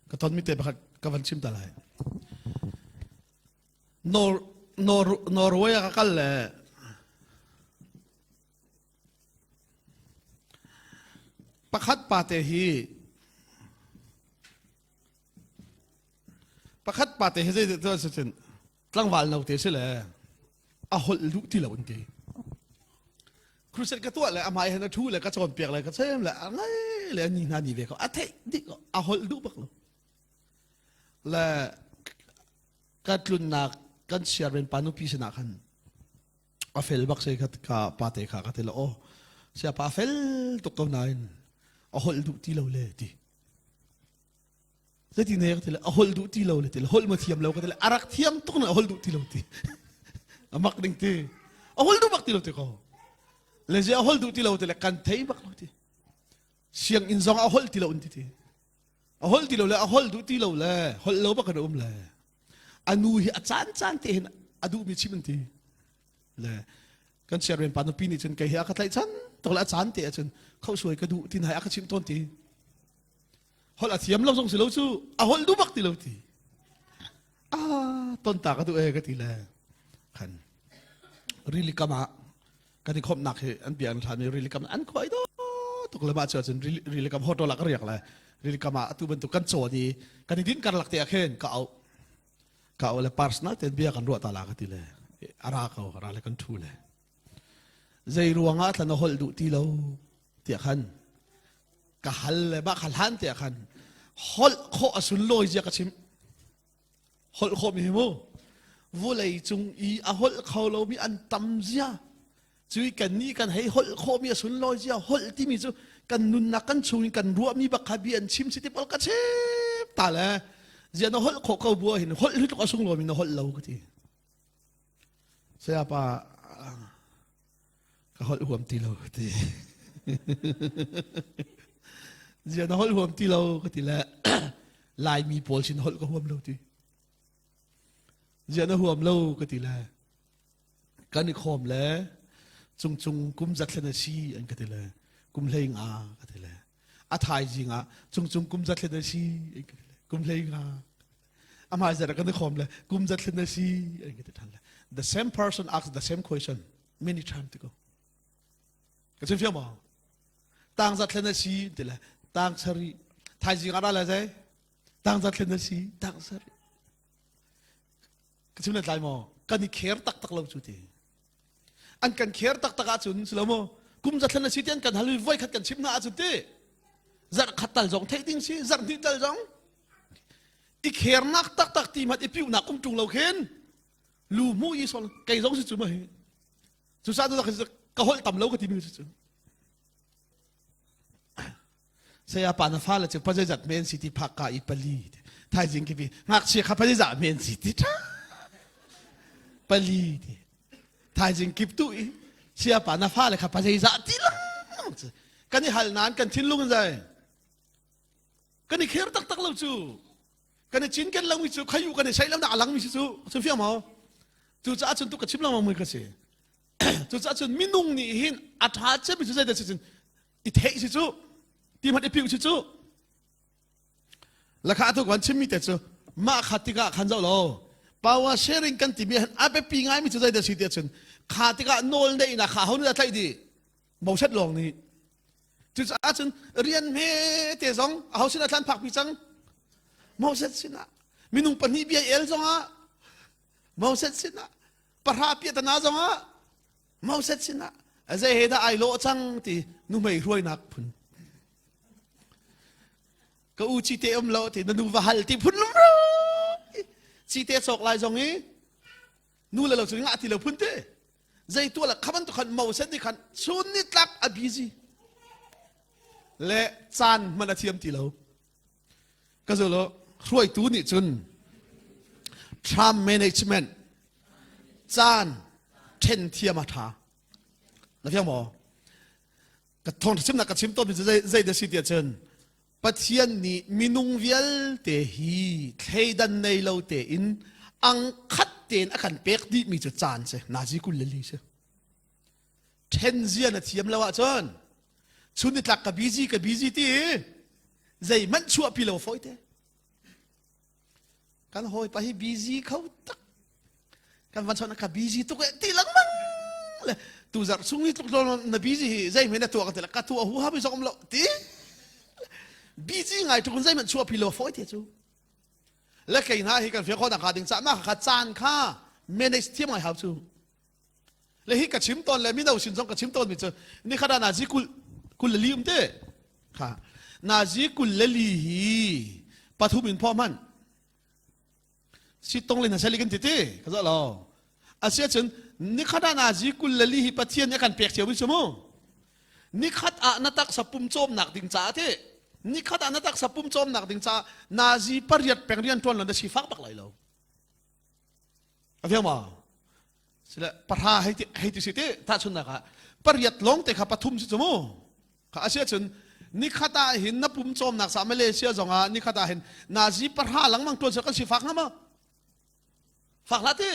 ก็ตอนมิเตะบักกับวันชิมตาลายนอร์เวียก็กันแหละประคัดปาเตฮีประคัดปาเตฮีจะตัวสุดตั้งวันเราเตะเสียเลยอาหดลุที่เราวันเตะครูเสร็จก็ตัวเลยอามาเห็นทูเลยก็จนเปียกเลยก็เชื่อมเลยอะไรเลยนี่นานี่เด็กเขาอาเทดิก็อาหดลุบักเราและกัดลุนนักกันเชียร์เป็นปานุพิชนาคันอาเฟลบักเสกกับปาเตค่ะก็เทละโอเสียปาเฟลตกตัวนายอาหดลุที่เราเลยทีแล้วทีนี้ก็เทละอาหดลุที่เราเลยทีละหดมาเทียมเราก็เทละอารักเทียมตุกน่ะอาหดลุที่เราทีอามักดึงทีอาหดลุบักที่เราทีเขาเลยจะอาหดลุที่เราทีละกันเทยบักเราทีเสียงอินซองอาหดที่เราอุนทีอาหดที่เราเลยอาหดลุที่เราเลยหดเราบักกระดุมเลยอันนู้นอาจารย์เห็นอดูมีชิมันทีเลยกันเชียร์เป็นปานปีนี่จนแกเหี้ยก็ไล่ฉันตกละอาจารย์เตะจนเขาช่วยกระดูที่ไหนอาชิมต้นทีหดอาเทียมเราส่งสิเราสู้อาหดดูบักที่เราทีต้นตากระดูก็ทีเลยขันริลิกามากันที่คบหนักเหอันเบียนทานมีริลิกามาอันคอยตัวตกละมาเจอจนริลิกามาหดตัวหลักเรียกอะไรริลิกามาตัวเป็นตัวกันโจดีกันที่ดินกันหลักเตะเข่นก็เอาเลยพาร์สนาเต็มเบียกันรัวตาลากทีเลยอาราเขาอาราเลยกันทูเลยใจรวงอ่ะท่านหดดูที่เราเตะขันกะฮัลเลยบ้าขันหันเตะขันหดโคอสุนลอยเจ้าชิมหดโคมีโม vô lầy chung ý à hol khâu lâu mi ăn tâm zia chui cần ni cần hay hol khô mi sun loi zia hol ti mi chu cần nun na cần chui cần ruộng mi bạc habi ăn chim si ti pal ka che ta le zia nó hol khô khâu bua hin hol hít lo sung lo mi nó hol lâu cái gì sẽ apa ka hol huam ti lâu cái gì zia nó hol huam ti lâu cái gì là lai mi pol sin hol ko huam lâu ti giờ nó huam lâu cái gì là cái này khom lẽ chung chung cũng rất là si anh cái gì là cũng lấy ngà cái gì là thái gì ngà chung chung cũng rất là si anh cái gì là cũng lấy ngà mà giờ cái này khom lẽ cũng rất là si anh cái gì là the same person asks the same question many times to go cái gì mà tăng rất là si thì là tăng sari thái gì ngà là gì tăng rất là si tăng sari cái chuyện này mà cái này khéo tắc tắc lâu chút thì anh cần khéo tắc tắc chút xíu mà cũng rất là xí tiền cần halui voi khát cần chim na chút thì rất khát tal giống thấy tiếng xí rất đi tal giống ít khéo nắc tắc tắc thì mà ít piu nắc cũng trùng lâu khen lù mu y son cái giống chút mà chút sao tôi cái hội tầm lâu cái tìm chút saya pan pha là chỉ bây giờ Men City Park cả ít bali thay chính cái gì ngạc chỉ khắp bây giờ Men City bali đi thay chính kịp tụi chia bản na pha lại khắp bây giờ tí lắm cái này hal nan cái thiên luôn rồi cái này khéo tắc tắc lâu chú cái này chín cái lâu mi chú khai u cái này say lắm đã lắm mi chú chú phiền mà chú cha chú tụi cái chim lắm mà mới cái gì chú cha chú mi nung ni hin at ha chế mi chú dạy được chú ít thế chú tìm hạt ít piu chú là khá thôi quan chim mi thế chú mà khát thì cả khán giả lo power sharing kan ti mi han ape pi ngai mi chu zai da si te chun kha ti ka nol nei na kha hon da thai di mo set long ni chu cha chun rian me te zong a ho sin a than phak pi chang mo set sina minung pan hi bia el zong a mo set sina parha pi ta na zong a mo set sina a zai he da ai lo chang ti nu mei ruai nak phun ka u chi te om lo ti na nu va hal ti phun lum ro chi te chok lai zong ấy nu là lo chu ngã thì lo phun te dây tua là khăm tu khăn màu sen đi khăn sun nít lắc a busy lệ chan mà là thiêm thì lo cái gì lo ruồi tú nị chun tram management chan ten thiêm mà thà là phiền mò cái thằng chim là cái chim tốt thì dây được xí tiệt chân bắt thiên ni minung viel te hi thei dan nei lo te in ang khat ten akan pek di mi chu chan se na ji kul li se ten zia na thiam lawa chon chuni tlak ka busy ti zai man chu pi lo foi te kan hoi pa hi busy khau tak kan van chon ka busy tu ke ti lang mang le tu zar sungi tu lo na busy zai me na tu ka tu hu ha bi zong lo ti busy ngay tụi con dây mình chua pilo phối thế chú, lấy cái này thì cần phải có đằng khác định mà khát chan kha manage team ngay học chú, lấy hi cái chim tôn lấy mình đâu xin trong cái chim tôn mình chứ, ni khát na gì kul lium thế, kha na gì kul li hi, bắt thu mình phò man, si tông lên là sẽ lấy cái gì thế, cái đó là, à sẽ chừng ni khát na gì kul li hi bắt thiên cái cần bẹt chiếu với chú mo, ni khát à na tak sapum chom nạc định trả thế. Ni khát anh ta sapum chom nak ding cha nazi pariat pengrian tuan lan da si fak bak lai lo afiama sila parha hai ti site ta chun na ka pariat long te kha pathum si chumo kha asia chun ni khata hin na pum chom nak sa malaysia zonga ni khata hin nazi parha lang mang tuan sa kan si fak na ma fak la te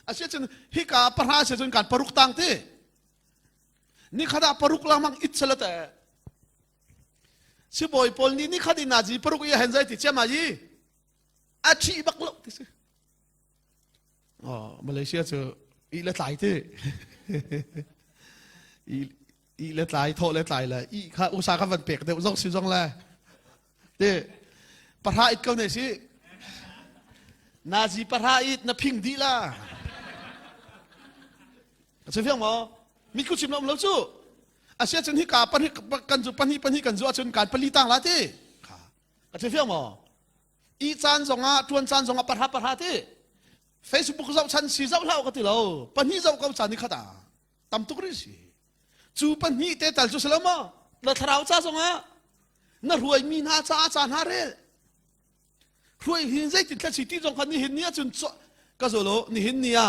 asia chun hi ka parha se chun kan paruk tang te ni khata paruk lang mang it salata si boy pol ni khadi nazi paruk ya hanzai ti chama yi achi baklo ti se Malaysia cho i la tai te i la tai tho la tai la i kha usa kha van pek de zong si zong la te parha it ko ne si nazi parha it na phing di la se phiang mo mi ku chim nom lo chu asia chun hi ka pan hi kan zu pan hi kan zu chun kan pali tang la te kha ka che phiang mo i chan zonga tuan chan zonga parha te Facebook เราฉันสีเจ้าเล่าก็ติเราปัญหาเราก็ฉันนี่ขดาตำตุกริสิจูปัญหาเตตัลจูสลามะเราทราวจ้าสงะน่ารวยมีนาจ้าจานฮาเร่รวยหินใจติดแค่สิที่ตรงคันนี้เห็นเนี้ยจนก็โซโลนี่เห็นเนี้ย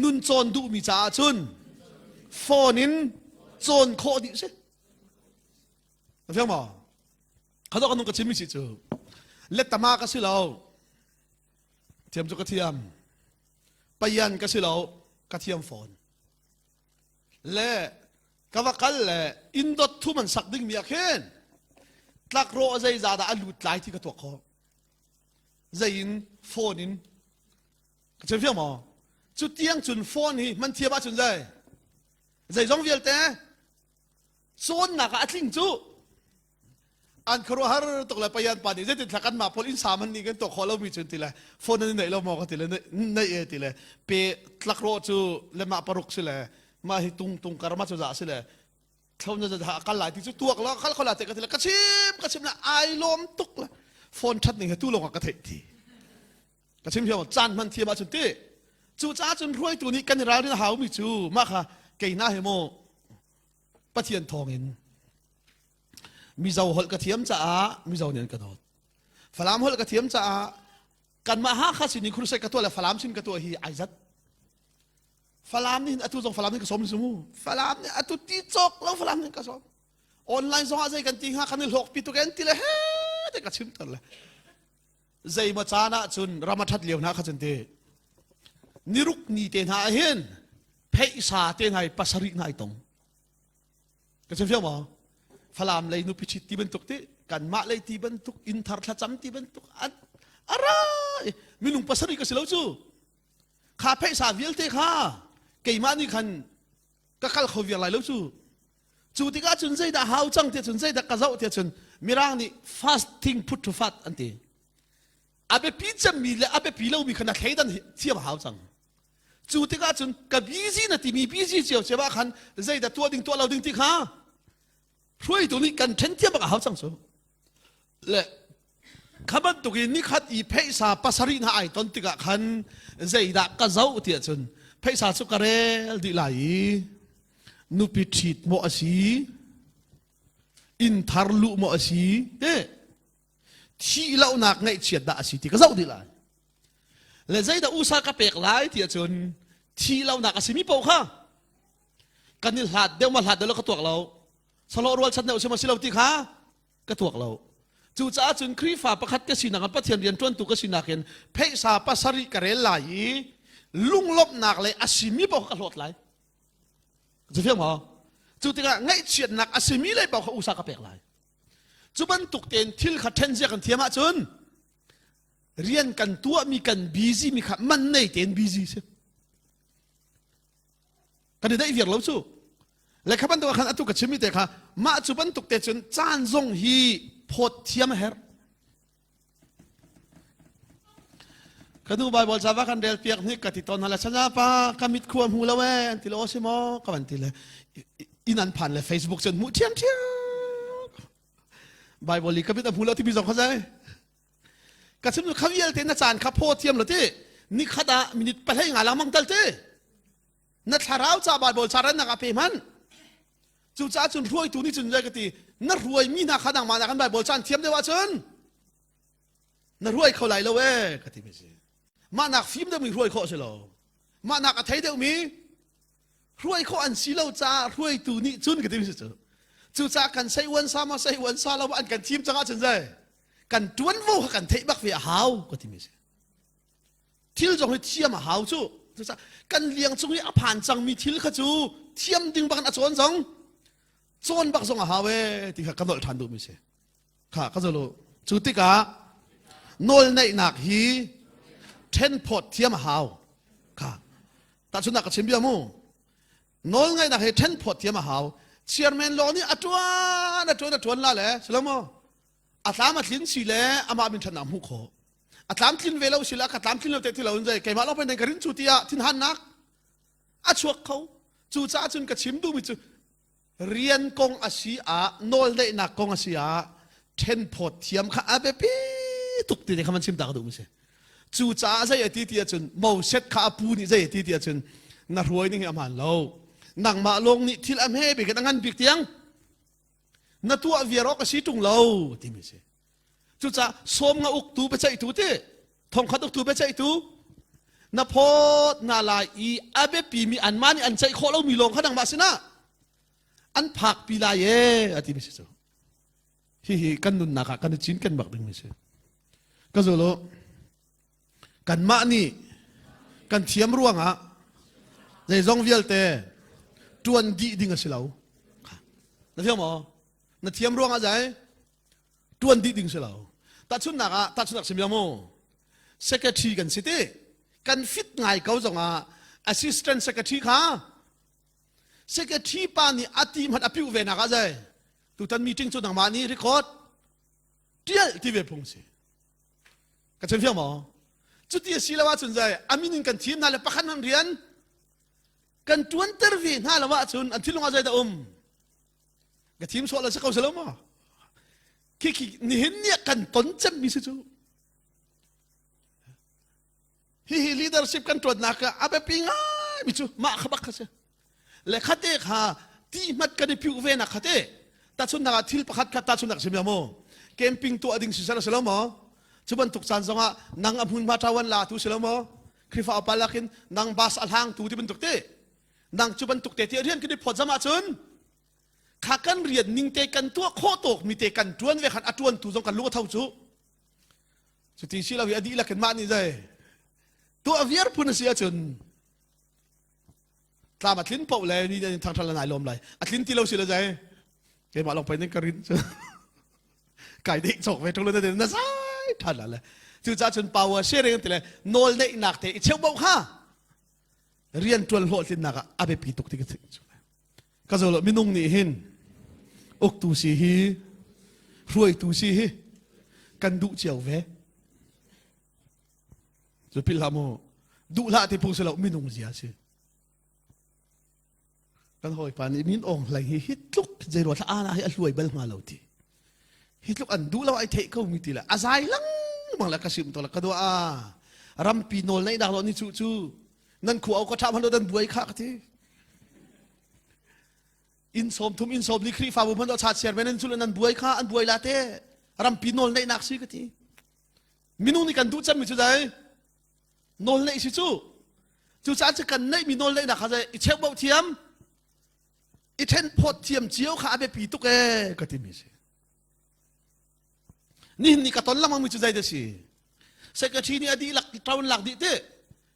นุนโจนดูมีจ้าจนโฟนินโจนโคดิสิเฟียงบ่เขาต้องกันนุ่งกระชิมิสิจูเล็ดตามาก็สิเราเทียมจุกกระเทียมไปยันก็สิเรากระเทียมโฟนและกว่ากันแหละอินดอททุมันสักดิ่งมีอาเคนตลักโรใจจาดาอัลลุดไลที่กระตัวเขาใจอินโฟนินก็จะเฟียงบ่จุดเตียงจุนโฟนนี่มันเทียบจุนใจใจจงเวียลเต้โซนนักอัดลิงจูอันครัวฮาร์ตกเลยไปยันป่านนี้จะติดหลักกันมาพอลินสามันนี่กันตกขอเรามีจนทีละโฟนนั่นไหนเรามองกันทีละในทีละเปหลักโรจูเลมาปรุกสิละมาให้ตุงการมาจุจ่าสิละเขาจะหากันหลายที่จุดตัวแล้วเขาหลายแต่กันทีละกระชิมละไอลมตุกละโฟนชัดนี่ตู้ลงกับกระเททีกระชิมเชียวจานมันเทียบมาจนตีจูจ้าจนรวยตัวนี้กันเราเนี่ยหาไม่จูมากค่ะเกยหน้าเฮโมปะเทียนทองอินมีเจ้าหดกระเทียมจ้ามีเจ้าเนี่ยกระโดดฝรั่งหดกระเทียมจ้ากันมาหาข้าสินี่ครูใส่กระตัวแล้วฝรั่งชิมกระตัวฮีไอซัดฝรั่งนี่อัตุจงฝรั่งนี่กระสมสมูฝรั่งนี่อัตุตีจอกแล้วฝรั่งนี่กระสมออนไลน์ส่งอะไรกันตีห้าคันนี่หกปีตัวกันตีเลยเฮ้เด็กกระชิมตัวเลยใจมาจ้านะจนรามาทัดเลี้ยวนะข้าจันเตนิรุกนี่เตนหาเห็นเพยสาเตนหายปัสรินายตรงก็จะเฟี้ยวมั้งฝรั่งเลยนุพิชิตที่บรรทุกเตกันมาเลยที่บรรทุกอินทาร์ทัจำที่บรรทุกอะไรมินุงปัสริก็สิเลวจูข้าเพยสาเวียลเตข้าเกี่ยมานี่คันก็ขัลเขาเวียลไรเลวจูจูที่ก้าจนใจด่าหาวจังเตจนใจด่ากระเจ้าเตจนมีร่างนี่ fasting put to fat อันเตอาเบปีจมีเลยอาเบปีเลวมีขนาดแค่ดันเทียบหาวจังจูที่ก้าจนกับบีซีนะที่มีบีซีเจียวเจ้าคันใจด่าตัวดิ่งตัวเราดิ่งที่ข้าช่วยตัวนี้กันเทนเทียบกับหาวจังสูและขบันตุกินนี่ขัดอีเพยสาปัสรินหายตอนติกะคันใจด่ากระเจ้าเตียจนเพยสาสุกเรลดีไหลนุปิชิตโมอสีอินทาร์ลุโมอสีที่เราหนักไงเฉียดด่าสิที่กระเจ้าดีไหลและใจด่าอุตสาหกรรมเปกไหลเตียจนที่เราหนักสิมีเปล่าค่ะกันนี่หลัดเดี๋ยวมาหลัดเดี๋ยวเราก็ตัวเราสโลรัวชันเดียวใช่ไหมสิเราตีข้ากระตัวเราจู่จ้าจนครีฟ้าประคัดก็สินักปะเทียนเรียนจวนตุก็สินักเห็นเพยสาปัสริกเรลไหลลุงลบหนักเลยอาศิมีเปล่ากระโดดไหลจะเฟี้ยงมั้งจู่ที่ก็ไงเฉียดหนักอาศิมีเลยเปล่าเขาอุตสาหกรรมเปกไหลจู่บรรทุกเต็นทิลขัดเทนเสียกันเทียมจนเรียนกันตัวมีกันบีซีมีขัดมันในเต็นบีซีเสียกันได้เวียร์เราจู่และข้าพเจ้าขันอัตุกับชิมิเตค่ะมาจู่บรรทุกเต็นจนจานซงฮีพดเทียมเฮร์กันดูไบเบิลจาว่ากันเดลเปียกนี่กติตอนนั้นแหละฉันจะป้ากามิดควมหูละเวนติโลใช่ไหมก็มันติเลยอินันผ่านเลยเฟซบุ๊กจนมุเทียนไบเบิลลีกามิดหูแล้วที่มีสองข้อใจกระชิมเขาเยลเตนอาจารย์ข้าโพดเทียมหรือที่นี่ขดามินิตไปให้งานละมังตัลที่นัทราวจ้าไบเบิลชารันนักอภิมันจู่จ้าจนรวยตัวนี้จนใจกตินัรวยมีนาขดังมาจากกันไบเบิลชานเทียมได้ว่าจนนัรวยเขาไหลละเว้กติไม่ใช่มานักฟิล์มเดิมมีรวยข้อใช่หรอมานักอัฐิเดิมมีรวยข้ออันสีเหล่าจ้ารวยตัวนี้จุนกันที่ไม่ใช่จู่จ้ากันใช้วันซ้ำมาใช้วันซ้ำแล้วอันกันทีมจังอาจารย์ใจกันจวนวูกันเทบักเวียหาวก็ที่ไม่ใช่ทิลจงให้เทียมหาวจู่จู่จ้ากันเลี้ยงจงให้อภันจังมีทิลขจูเทียมดึงบักอันจวนจังจวนบักจงหาวเว้ที่ข้ากันโดนทันดูไม่ใช่ข้าก็จะรู้จู่ที่กะโนลในหนักฮีเทนพอดเทียมหาวค่ะแต่ชุนักกับชิมเบียมูโน้นไงนักให้เทนพอดเทียมหาวเชียร์แมนโลนี่อัตวันละเลยใช่ไหมอัตลามาทิ้งสิเลยอามาบินถนามหุกโขอัตลามทิ้งเวลาสิละอัตลามทิ้งเราเตะที่เราใจเกี่ยมาเราเป็นในกระดิ่งจุติยาทิ้งหันนักอัชวกเขาจู่จ้าจุนกับชิมดูมิจูเรียนกงอาชีอาโน้นได้นักกงอาชีอาเทนพอดเทียมค่ะอาเบปีตุกตีในคำมันชิมตากระดูกไม่ใช่ จูจ้าใจตีตีจนมอเซ็ตข้าปูนี่ใจตีตีจนน่ารวยนี่อามันเราหนังมาลงนี่ที่ละเมไปกันงั้นบิกเตียงน่าตัวเวียรอกสิตุงเราที่ไม่ใช่จูจ้าสมงาอุกตูไปใจตูเต้ทองขัดอุกตูไปใจตูน่าพอน่าลายอีอาเบปีมีอันมานี่อันใจโคเรามีลงขัดดังมาสินะอันผักปีลายเอที่ไม่ใช่จ้ะฮิกันนุนนักกันจินกันบักดึงไม่ใช่ก็จะรู้กันมานี่กันเทียมร่วงอ่ะใจซองเวียลเตจวนดีดิ่งสิเรานั่นเทียมอ๋อนั่นเทียมร่วงอ่ะใจจวนดีดิ่งสิเราตัดชุนนักสิมีอะไรมั้ง secretary กันสิเต้กันฟิตไงเขาจงอ่ะ assistant secretary ค่ะ secretary ป้านี่อาทีมันอภิวเวนักอ่ะใจตุตันมีติ้งชุดหนังมานี่รีคอร์ดเดียที่เว็บพงศิกันเทียมอ๋อจุดที่สิละว่าสนใจอามินินกันทีมนั่นแหละประคันนันเรียนกันจวนเตอร์วีนั่นแหละว่าสนอันที่ลงอาใจตะกันทีมสวดแล้วสักเขาเสร็จแล้วมั้งคินี่เห็นเนี่ยกันต้นจำมีสิจูฮีลีดเดอร์ชิพกันตรวจนักอาเบปิงอ่ะมิจูมาขบักเขาเสียและขัดเอกฮะที่มัดกันในผิวเวนักขัดเอกตัดชุนนักทิลประคัดขัดตัดชุนนักสิมีมั้งเกมปิงตัวดิ่งสิเสร็จแล้วมั้งชุบันตุกสันสงะนางอภุนมาทาวันลาทุเสลมอคริฟ้าอัปลักินนางบาสอัลฮังตูที่บันตุกเตนางชุบันตุกเตที่เรียนกันได้พอจะมาจนข้ากันเรียนนิ่งเตกันตัวโคตกมีเตกันจวนเวขันอัจวนตูจงกันรู้เท่าจูสุดที่สิเราวิอดีละกันมานี่ใจตัวอเวียร์พูนเสียจนตามอัตลินเป่าเลยนี่ทางทะเลนายลมเลยอัตลินที่เราเสียใจเกมาลงไปในกรินไก่เด็กจกไปทุกเรื่องเดินน่าใช่ท่านอะไรจู่จ้าจนเป่าเชื่อเรื่องแต่เลยโนลได้หนักแต่เชี่ยวบอกฮะเรียนจวนหัวสินนักอาเบปีตุกติกสิก็จะมินุ่งนี่เห็นอกตูสีฮีรวยตูสีฮีกันดุเจียวเวจะพิลาโมดุละที่พูดสละมินุ่งเสียสิกันหอยปานมินองไหลฮิตลุกใจรัวท่าอาณาให้รวยเบลมาเราทีฮิตลุกอันดูเราไอ้เทเขามีทีละอาศัยลังบางละกระสิมตัวละกระดัวรำปีโนลในดาวเรานี่ชูนั่นขวเอาก็ทำให้เราดันบวยข้าทีอินสมทุมอินสมลิครีฟ้าบุพเพเราชาติเสียไปนั่นชุลนั่นบวยข้าอันบวยลาเต้รำปีโนลในนักสิกทีมินุนี่กันดูจำมีจุดใดโนลในสิจู่จ้าจะกันในมีโนลในนักเขาจะเช็คเบาเทียมอีเทนพอเทียมเจียวข้าไปปีตุกก็ที่มีสินี่กระตุ้นละมันมีจุดใจเดียสิเซกชีนี่อดีหลักเท่าหลักดิเต้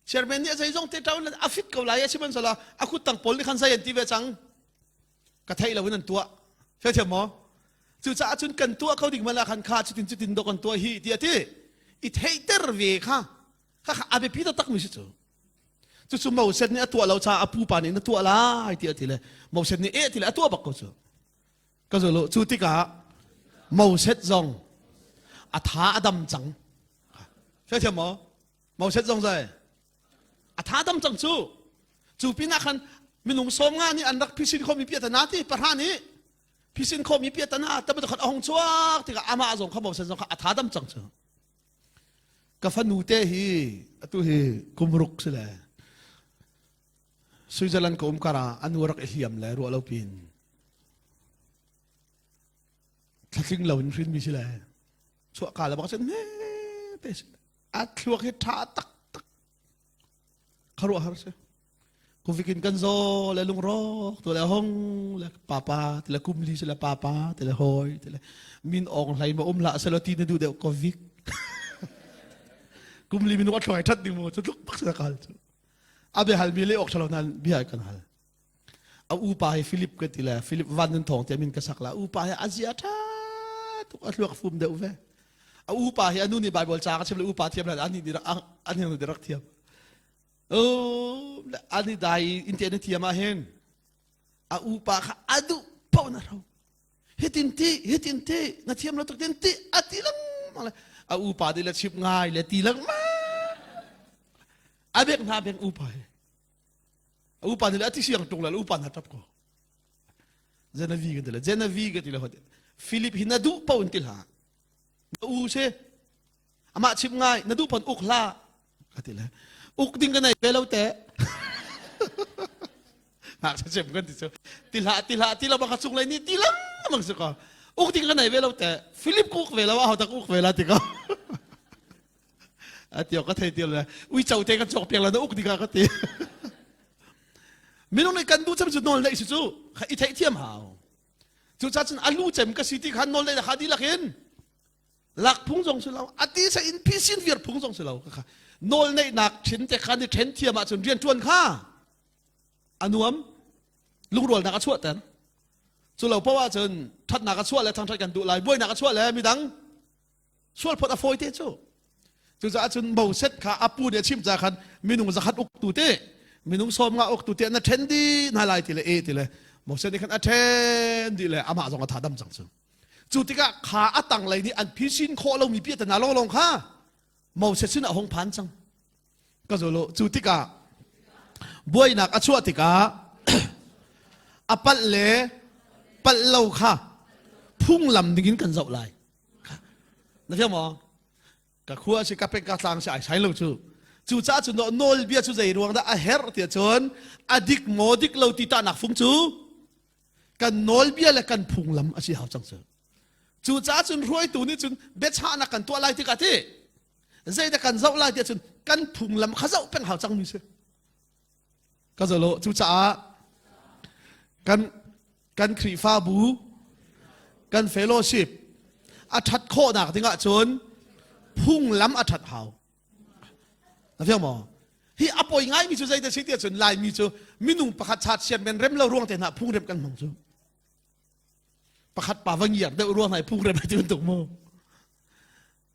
เชอร์เมนนี่ใจจงเต้เท่านั้นอาฟิตเขาไล่ใช่ไหมสละอาคุตังพอลนี่ขันใส่ยันตีเวจังกระไทยเราวันนั้นตัวใช่ไหมจู่จ้าจุนกันตัวเขาดิ่งมาละขันขาจุดดกันตัวฮีเดียที่อีเทเตอร์เวค่ะข้าอาเบปีตักมิสิจู่มาเสร็จนี่ตัวเราชาอภูปานี่นั่นตัวละไอเดียที่เลยมาเสร็จนี่ที่เลยตัวบักก็จะก็จะรู้จู่ที่กะมาเสร็จจงอาท้าอดัมจังใช่ไหมมาเสร็จจงใจอาท้าอดัมจังจู่ปีนักขันมีหนุ่มสมงานนี่อันรักพิสิทธิ์เขามีเพียรนาที่ประธานนี้พิสิทธิ์เขามีเพียรนาแต่ไม่ต้องขัดองชัวที่กะอามาจงเขาบอกเสร็จจงอาท้าอดัมจังกับฟันนูเตฮีตัวฮีกุมรุกสิเลยสวิตเซอร์แลนด์ก็การะอันวรักเอเลียมเลยรัวเราปีนถ้าทิ้งเราอินฟินมีสิเลยชั่วกาลบอกฉันเฮ้เตสอัดลวกให้ท่าตักขรุหาร์เสกูฟิกินกันโซเลยลุงรอกตัวเลยห้องเลยป้าตัวเลยกุมลีสิเลยป้าตัวเลยหอยตัวเลยมินออกไหลมาละสลอตีนดูเดี๋ยวก็วิกกุมลีมินวัดถอยทัดดิโมจะลุกปักเสกาลอาเบฮัลมีเล่ออกฉลองนั้นบิหายกันฮัลเอาอุปาให้ฟิลิปกันทีละฟิลิปวันนึงทองเตมินกษักละอุปาให้อาเซียท่าทุกอันลวกฟุมเดือดเว้เอาอุปาให้อันนู้นนี่ไบเบิลจากใช่ไหมอุปาเทียมแล้วอันนี้ดีรักเทียมอันนี้ได้อินเทอร์เน็ตเทียมมาเห็นเอาอุปาค่ะอดุป้อนเราเฮตินทีนัดเทียมเราตกเต็นทีอัติลังมาเลยเอาอุปาได้ละชิบง่ายละตีลังมาอาเบกนาเบกอุปานี่แหละที่เสียงตรงแล้วอุปาหน้าทับก็เจนวีกันทีละฟิลิปหินดูปอนติลฮะอูเช่อามาชิบง่ายนาดูปอนอุกลา ขัดทีละอุกดิ้งกันไหนเวลาแต่หากจะเจ็บกันที่สุดทีละบางกระสุนเลยนี่ทีละบางสุกอ่ะอุกดิ้งกันไหนเวลาแต่ฟิลิปกุกเวลาว่าเขาตะกุกเวลาที่เขาเดี๋ยวก็เทเดียวเลยอุ้ยเจ้าเตะกันจอกเปียงแล้วนะอุกดิ้งกันตีไม่ต้องในการดูจำจุดนอนเลยสุดๆอีเทเทียมหาวจุดจ้าจนอาลูเจมก็สิที่ขันนอนเลยนะขัดดีละเห็นหลักพุ่งส่งสุดเราอาทิตย์จะอินพิสินเวียร์พุ่งส่งสุดเราค่ะนอนในหนักเช่นแต่ขันที่เช่นเทียมมาจนเรียนชวนข้าอนุมลุงรวลนักชั่วแต่สุดเราเพราะว่าจนทัดนักชั่วแล้วทางทัดกันดูลายบ่อยนักชั่วแล้วมีดังชั่วพอดอฟอยเตจูจุดจ้าจนเบาเซ็ตขาอัปูเดียชิมจากขันมีนุ่งจะขัดอุกตูเตมีนุ่งซ้อมงาอุกตูเตนั่นเทนดีน่าไล่ทีละเอทีละหมดเส้นนี้ขันอัเทนดีเลยอามาจงกระถาดำจังซึ่งจุดที่ก็ขาอัตังเลยนี่อันพิชินโคเรามีเพียรแต่นาลงค่ะหมดเส้นอ่ะหงพันจังก็จะรู้จุดที่ก็บ่อยนักชั่วที่ก็อปัลเล่ปัลเลาค่ะพุ่งลำดิ่งกันเจ้าไรนั่นใช่ไหมก็ขั้วสิกับเป็นกระสังใช้ใช้เราจู่จ้าจุดโนลเบียจู่ใจรวงได้อาเฮร์เตียจนอดิกโมดิกเราติดตาหนักฟุ้งจู่กันโนลเบียและกันพุ่งลำอาชีพหาจังเสือจู่จ้าจุดรวยตัวนี้จุดเบ็ดชานักกันตัวไรที่กันที่ใจแต่กันเจ้าไรเตียจนกันพุ่งลำข้าเจ้าเป็นหาจังมีเสือก็จะรู้จู่จ้ากันครีฟ้าบูกันเฟโลชิพอาทัดโคหนักถึงอ่ะจนพุ่งล้ำอาทัดหาวนะเพียงมอที่อปอยง่ายมีจุดใจแต่สิ่งที่จนลายมีจุดมินุ่งประคัดชาติเชียนเป็นเร็มเราร่วงแต่หน้าพุ่งเร็มกันมองจุประคัดป่าวังเหยียดได้ร่วงไหนพุ่งเร็มไปที่มันตกโม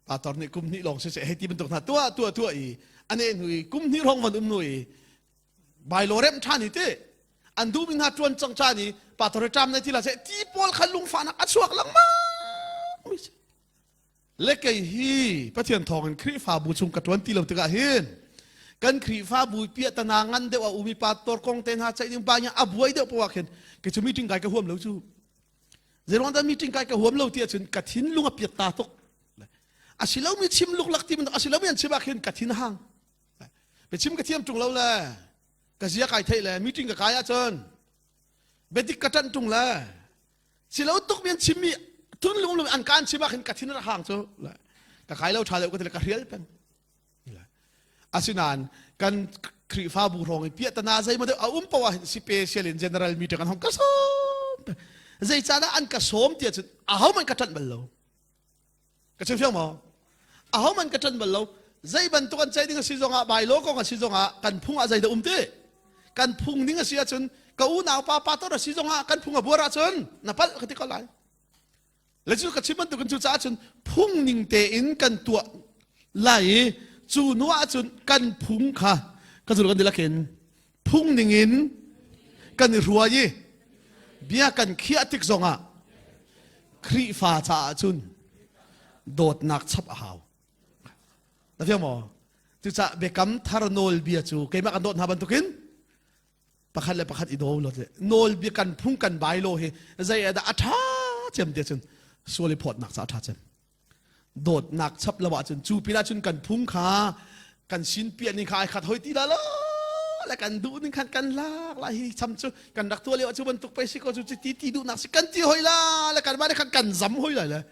ป่าตอนนี้กุมนี้ลองเสียให้ที่มันตกหน้าตัวอีอันนี้หนุ่ยกุมนี้ร้องวันหนุ่ยใบโลเร็มชานี่เต้อันดูมินหาจวนจังชานี่ป่าตอนจำในที่ละเสที่ปอลขันลุงฟานักอัดสวกหลังมาเล็กไอ้ฮีพระเทียนทองกันครีฟ้าบูชุมกระตวนตีเราตึกอาเห็นกันครีฟ้าบูเปียตนางันเดว่าอุมิปาตอร์กองเตนหาใจยิ่งบางอย่างอับวยเดว่าปวกเห็นก็จะมีจิงไก่กระห่วมเราจูเจรวันนั้นมีจิงไก่กระห่วมเราเตี้ยจนกระถินลุงเปียตาตกอาศิลามีชิมลูกหลักที่มันอาศิลามีอันชิบะเห็นกระถินห่างไปชิมกระเทียมจุงเราเลยกระเสียไก่ไทยเลยมีจิงกระกายอาจารย์เบดิกกระจันจุงเลยศิลาตุกมีอันชิมมีทุนลุงอันการชิบะเห็นกระถินห่างจูเลยกระขายเราชาเลวก็จะกระเรียลเป็นอาศินานกันครีฟ้าบูรองเปียตนาใจมาเดอาปวะสเปเชียลอินเจเนอรัลมีเดียกันห้องกระสมใจจ้าอันกระสมเตียจุดเขามันกระจันบัลโลกระเชื่อมมั้งเขามันกระจันบัลโลใจบรรทุกันใจดิ้งสิจงอาใบโลก็กันสิจงอากันพุ่งอาใจเดิมเตกันพุ่งดิ้งสิอาจนก็อุณาป้าตัวสิจงอากันพุ่งอาบัวราจนนับพัดกติกาไลแล้วจู่กับชิมันตุกันจู่จ้าจนพุ่งนิ่งเตอินกันตัวไหลจู่นัวจนกันพุ่งค่ะก็จู่กันดีละเข็นพุ่งนิ่งอินกันรัวยี่เบียกันเขียติกซงอ่ะครีฟ้าจ้าจนโดดนักชับหาวแล้วเพียงมอจู่จ้าเบกัมทารโนลเบียจู่เกี่ยมากันโดดหาบันทุกินประคัดเลยประคัดอีโดลเลยโนลเบียกันพุ่งกันใบโลเฮใจเอดาอัฐาเจมเดียจนส่วนรีพอร์ตหนักสาทัดเจนโดดหนักชับระบาดจนจูปีน่าจนกันพุ่งขากันชินเปียนี่ขาขัดหอยตีละล้อและกันดูนี่ขัดกันลากลายช้ำจูกันดักตัวเลี้ยวจูบันตุกไปสิก็จูตีดูหนักสิกันตีหอยละและกันมาได้ขัดกันซ้ำหอยเลย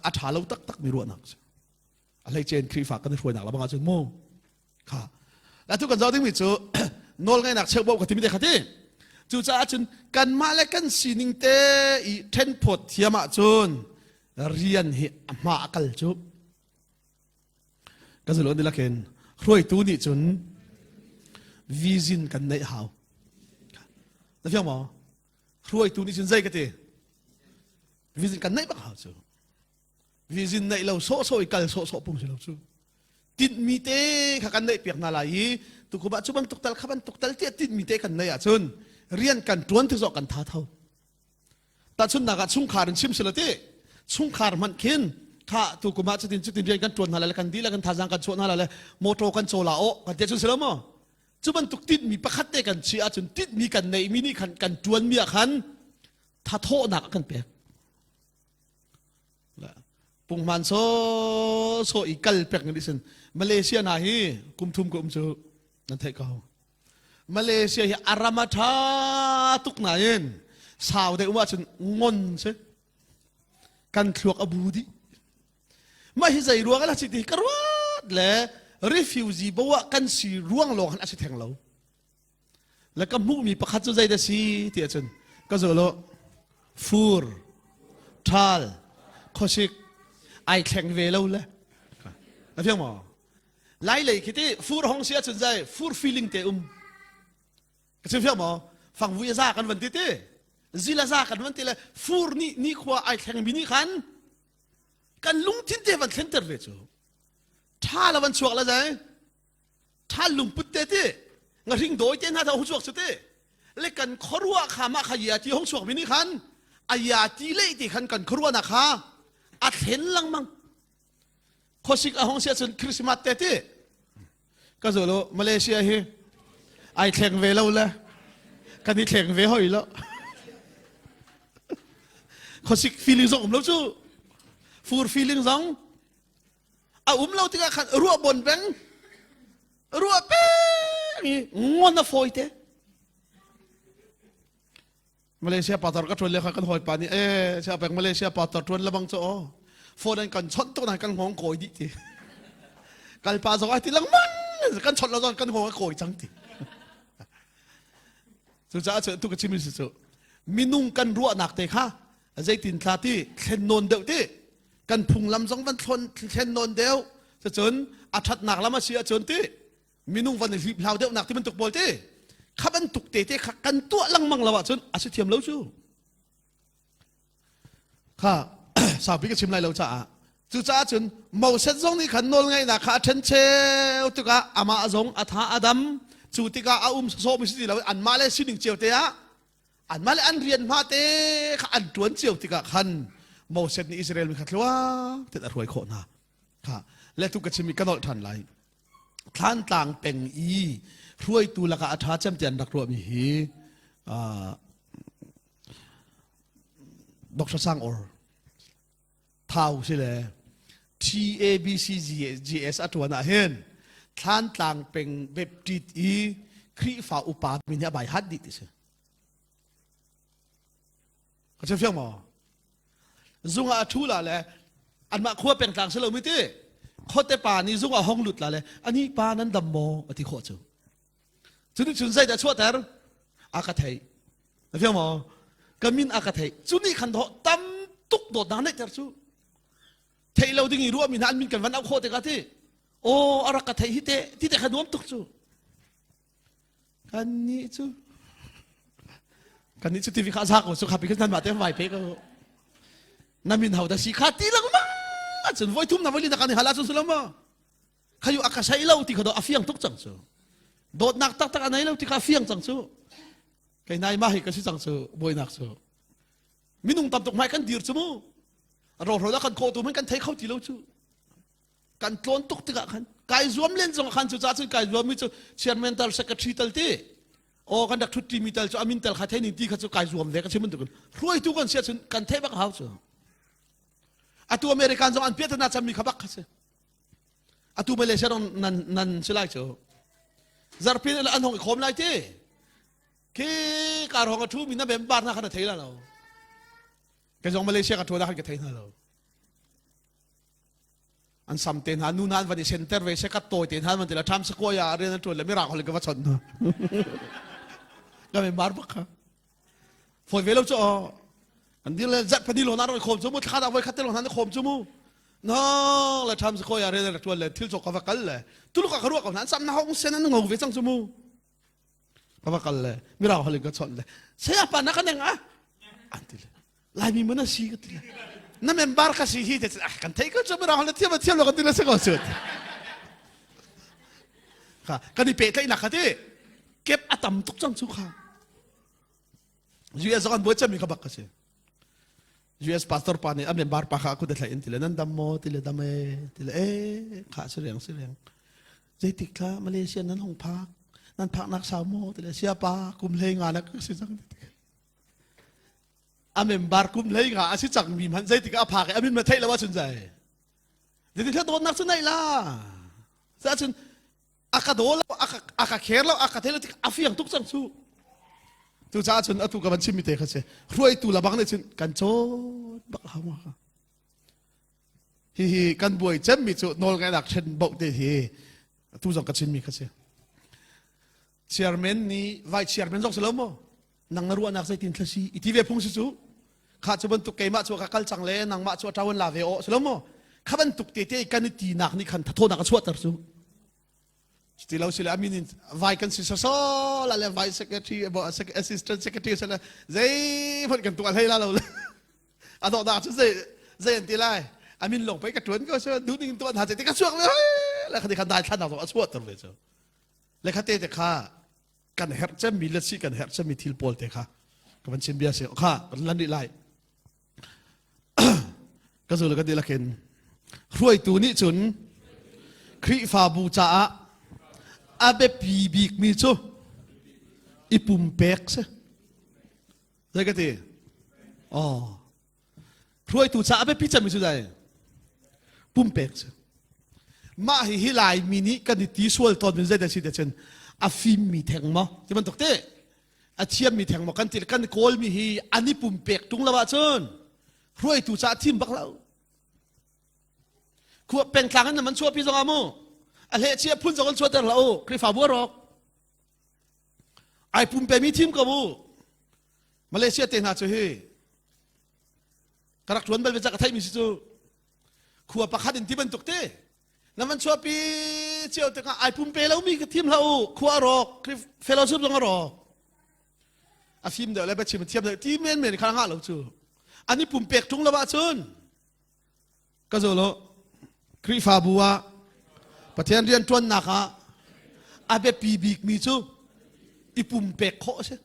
อัฐาเราตักมีรัวหนักอะไรเจนครีฝากกันถวยหนักแล้วบางอาจจะโม่ค่ะและทุกคนเราที่มีจูโนลไงหนักเชื่อบอกกับที่มีแต่ขัดที่จู่จ้าจนกันมาและกันสินิงเตอีเทนพดเทียมาจนเรียนเหมากัลจุก็จะรู้ดีละเคนรวยตัวนี้จนวิจินกันในหาวแล้วเพียงมอรวยตัวนี้จนใจกันเตวิจินกันในบักหาวจูวิจินในเราโซ่อีกกันโซ่ปุ่มสิเราจูติดมีเตขักันในเปียกนาลายตุกบัดจุบันตุกตัลขับันตุกตัลเตียติดมีเตกันในจนเรียนกันตรวนที่สอกันท้าเท่าแต่ชุนนักชุ่งขารินชิมสิละที่ชุ่งขาร์มันขินถ้าถูกกุมาจุดเรียนกันตรวนอะไรกันดีแล้วกันท้าจังกันชวนอะไรโมโตกันโซลาโอกันเจ้าชุนสิละมั้งจุบันตุกติดมีประคัตเตกันเชียจุนติดมีกันในมินิกันตรวนมีขันท้าโทหนักกันเปียกปุ่งมันโซอีกัลเปียกนี่สิน มาเลเซียนาฮีกุมทุมกุมจูนั่นเทเขามาเลเซียฮีอารามาธาตุกนายนสาวเด็กว่าฉันงอนใช่กันคลวกอบูดีไม่ให้ใจรัวกันละสิทีกระวัดและ refugee บอกว่ากันสีร่วงลงหันอาศัยแทงเราแล้วก็มุกมีประคัตจุใจเดสีที่อาจารย์ก็จะโลฟูร์ทัลข้อสิกไอแข่งเวลาเลยนะเพียงหมอไล่เลยคิดที่ฟูร์ห้องเสียจุใจฟูร์ feeling เตะก็จะเพียงหมอฟังวิทยาศาสตร์กันวันที่จิลาซากันวันที่เลยฟูร์นี่ขวาไอแข่งบินี่ขันกันลุงทิ้งเตวันเซนเตอร์เวจูถ้าเราวันสวกแล้วใจถ้าลุงพุทธเตะงาทิ้งโดยเจ้าหน้าที่ห้องสวกสุดเตะเล็กกันขรัวขามาขยะที่ห้องสวกบินี่ขันอายาที่เล่ที่ขันกันขรัวนักฮะอัดเห็นลังมังข้อสิกห้องเสียจนคริสต์มาสเตะก็จะโลมาเลเซียเฮไอแข่งเวลาเลยกันนี่แข่งเวหอยแล้วข้อสิก feeling สองแล้วจูฟูร์ feeling สองเอาเราที่กันรัวบนแบงรัวเป๊ะมีงอนน่ะโฟยเตมาเลเซียปาตอร์ก็ชวนเลยกันหอยปานี่ชาวแบงมาเลเซียปาตอร์ชวนละบังโจโฟนันกันชนตัวนั้นกันหงโกยดิทีกันปาสองไอ้ที่ลังมันกันชนเราตอนกันหงโกยจังทีสุดท้ายเจอทุกชิมิสุดมินุ่งกันรัวหนักเตะค่ะใจตินคลาที่เข็นนนเดียวที่กันพุงลำสองวันทนเข็นนนเดียวจะจนอัดหนักแล้วมาเชียจนที่มินุ่งวันที่เราเดียวหนักที่มันตกบอลที่ข้ามันตกเตะที่กันตัวลังมังแล้วจนอาศัยเทียมแล้วชูค่ะสาวพิกชิมไรเราจะจุจ้าจนมอเสดซงนี่ขันนนไงนะข้าเชนเชลตุกะอามาซงอัฐาอดัมจุติกาอาโซมิสติเราอันมาเลสิหนึ่งเจียวเตะอันมาเลอันเรียนมาเตะอันตวนเจียวติกะขันมอเสดในอิสราเอลมีขัดว่าเตะรวยโคนะค่ะและทุกชิมิกันนอทันไรท่านต่างเป็นอีรวยตูละกะอัฐาจำเตียนรักรวมฮีดรซังออร์ท้าวสิเลย TABCGS อัตวันอาเฮนท่านต่างเป็นเว็บจีอีครีฟ้าอุปามิเนี่ยใบฮัดดิติสิเขาจะเฟี้ยงมั้งซุงอาทูละเลยอันมาขั้วเป็นต่างเสลอมิติข้อเตปานี่ซุงอาห้องหลุดละเลยอันนี้ปานั้นดำโมอธิโคจูจุดจุดใจแต่ชั่วแต่อากาศไทยเฟี้ยงมั้งก็มินอากาศไทยจุดนี้ขันโตตั้มตุกโดดนั้นเลยจ้ะจูเทเราดึงรู้ว่ามีนันมินกันวันเอาโคตรกันที่โอ้อรักไทยที่เตที่เตขนมตุกจูกันนี้จูกันนี้จูทีวีข้าซักสุขาพิกันนันมาเต็มไหวเป๊กนั่นมินเขาแต่สีขาตีลังมาจนไว้ทุ่มน้ำไว้ลินกันในฮาลาจุสุลมาขยุอากาศใช้เราที่เขาโดนอาฟียงตุกจังจูโดดนักตักตักอันไหนเราที่เขาอาฟียงจังจูใครนายมาให้กันสิจังจูบวยนักจูมินุ่งตับตกไม้กันดีร์จูมูเราแล้วกันโคตัวมันกันเทเข้าที่เราจูกันโกนตุกติกะกันกายรวมเล่นสองขันจุดจ้าซึ่งกายรวมมิจูเชียร์เมนตัลเซกทรีตัลที่โอ้กันดักทุตติมิตัลจูอามินตัลขัดเทนิตีขัดจูกายรวมเด็กกันเชื่อมันตุกันรวยทุกคนเชียร์ซึ่งกันเทบักฮาวจูอาตัวอเมริกันสองอันเปียตนาจะมีขบักขัดเสียอาตัวมาเลเซียนันสิไลจูจาร์พินอันหงขมไลที่คีการหงกระทูมินน่าเบมบาร์น่าขัดเทแล้วเราแกจงมาเลเซียกระทูน่าขัดเทแล้วเราอันสำเต็นหานูนานวันนี้เซ็นเตอร์เวสกัดโตยเต็นหามันแต่ละทำสกัวยาเรียนตัวเลยไม่รักเลยก็ว่าชนก็ไม่บาร์บักค่ะฝนเวลาจะอันนี้เลยจัดพอดีโลนาร์โคมสมมติข้าเอาไว้คัดเตลโลนาร์โคมสมมติน้องเลยทำสกัวยาเรียนตัวเลยที่จกกับกันเลยตุลุกกับรู้กับนั้นซ้ำน้าห้องเซนนั้นงงเวสังสมมติกับกันเลยไม่รักเลยก็ชนเลยเสียปานักกันยังอ่ะอันที่เลยลายมีมันน่าซีกันเลยนั่นเป็นบาร์คาซีฮีเด็ดกันเทก็จะไม่รอเลยเทียบแล้วกันที่นั่นสักสุดค่ะกันนี่เป๊ะที่นักที่เก็บอัตมตุกจังสุขา US กันบัวจะมีขบักกันสิ US pastor ปานี่อันเป็นบาร์ปากakuเด็ดเลยอินทิเลนั่นดำโมทิเลดำเอทิเลข้าเสียงใจติดค่ะมาเลเซียนั้นห้องพักนั่นพักนักสาวโมทิเลเสียปากุมเลงานนักสิจังอามินบาร์กุมเลยงาอาศิจักมีมันใจติกอาภาคอามินมาเทแล้วว่าสนใจเดี๋ยวที่เธอโดนนักสนไหนล่ะ ซะจนอากาโดแล้วอากาเขรแล้วอากาเทแล้วที่อาฟียงทุกสังสู้ตัวจ้าจนอตุกับมันชิมิเตะเขาเสียรวยตัวละบังเนี่ยจนกันโจบักหาวะฮีกันบวยเจมมิจุโนลกันดักเช่นบอกเดฮีตัวจงกันชิมิเขาเสียเชียร์แมนนี่ไว้เชียร์แมนจงสลามนังนรัวนักใส่ตินทศอีทีเวพงศิจูข้าจะบรรทุกเกมาชัวกัลจังเลยนังมาชัวทาวันลาเวโอสลามข้าบรรทุกเตะกันตีนักนี่ขันทัดโทนักชัวตรสูสติเราสิลามินินไว้กันสิสอละเลยไว้ secretary บอก assistant secretary สิละเจ้พนกันตัวให้ละเราเลยอ่ะต่อดาชุดเจ้ตีไล่อามินลงไปกระตุ้นก็เชื่อดูนิ่งตัวหาเจติกระช่วงเลยแล้วคดีขันได้ท่านเอาตัวชัวตรเลยเจ้าแล้วข้าเตะข้ากันเฮร์จะมีเลสิกันเฮร์จะมีทิลโพลเตะข้าก็มันชิมเบียเสียข้ากันลันดีไล่ก็สุดแล้วก็ดีละเคนรวยตัวนี้จุนคริฟาบูจ้าอาเบปีบิกมีจูอีปุ่มเป็กซ์ได้ก็ตีอ๋อรวยตัวจ้าอาเบปีจะมีจูได้ปุ่มเป็กซ์มาฮิลายมินิกันที่ส่วนตอนเป็นใจเด็ดสิเด็ดเช่นอาฟิมมีแทงมั้งที่มันตกเตะอาเชียมมีแทงมั้งกันที่กันโกลมีฮีอันนี้ปุ่มเป็กตรงละว่าเชิญรวยตัวจ้าทิมบักเราขวบเป็นครั้งนั้นมันชั่วพี่สองอาโมอะไรเชียพุ่นสองคนชั่วแต่เราคริฟาบัวรอกไอปุ่มเป็กมีทิมกับบูมาเลเซียเต็งหาเฉยกระดักชวนไปเป็นจักรไทยมีสิจูขวบประคัดอินที่มันตกเตะนั่นมันชั่วปีเชียวแต่ก็ไอปุ่มเป็กแล้วมีกับทิมเราขวบรอกคริฟเฟลชิพสองรอกอาฟิมเดี๋ยวอะไรไปชิมเทียบเลยที่เมนเมนข้างห้าเราจูอันนี้ปุ่มเป็กทุงละว่าเชิญก็จะรู้คริฟาบัวประเทศเรียนจวนนักอาเบปีบิกมีจูอีปุ่มเป็กโคใช่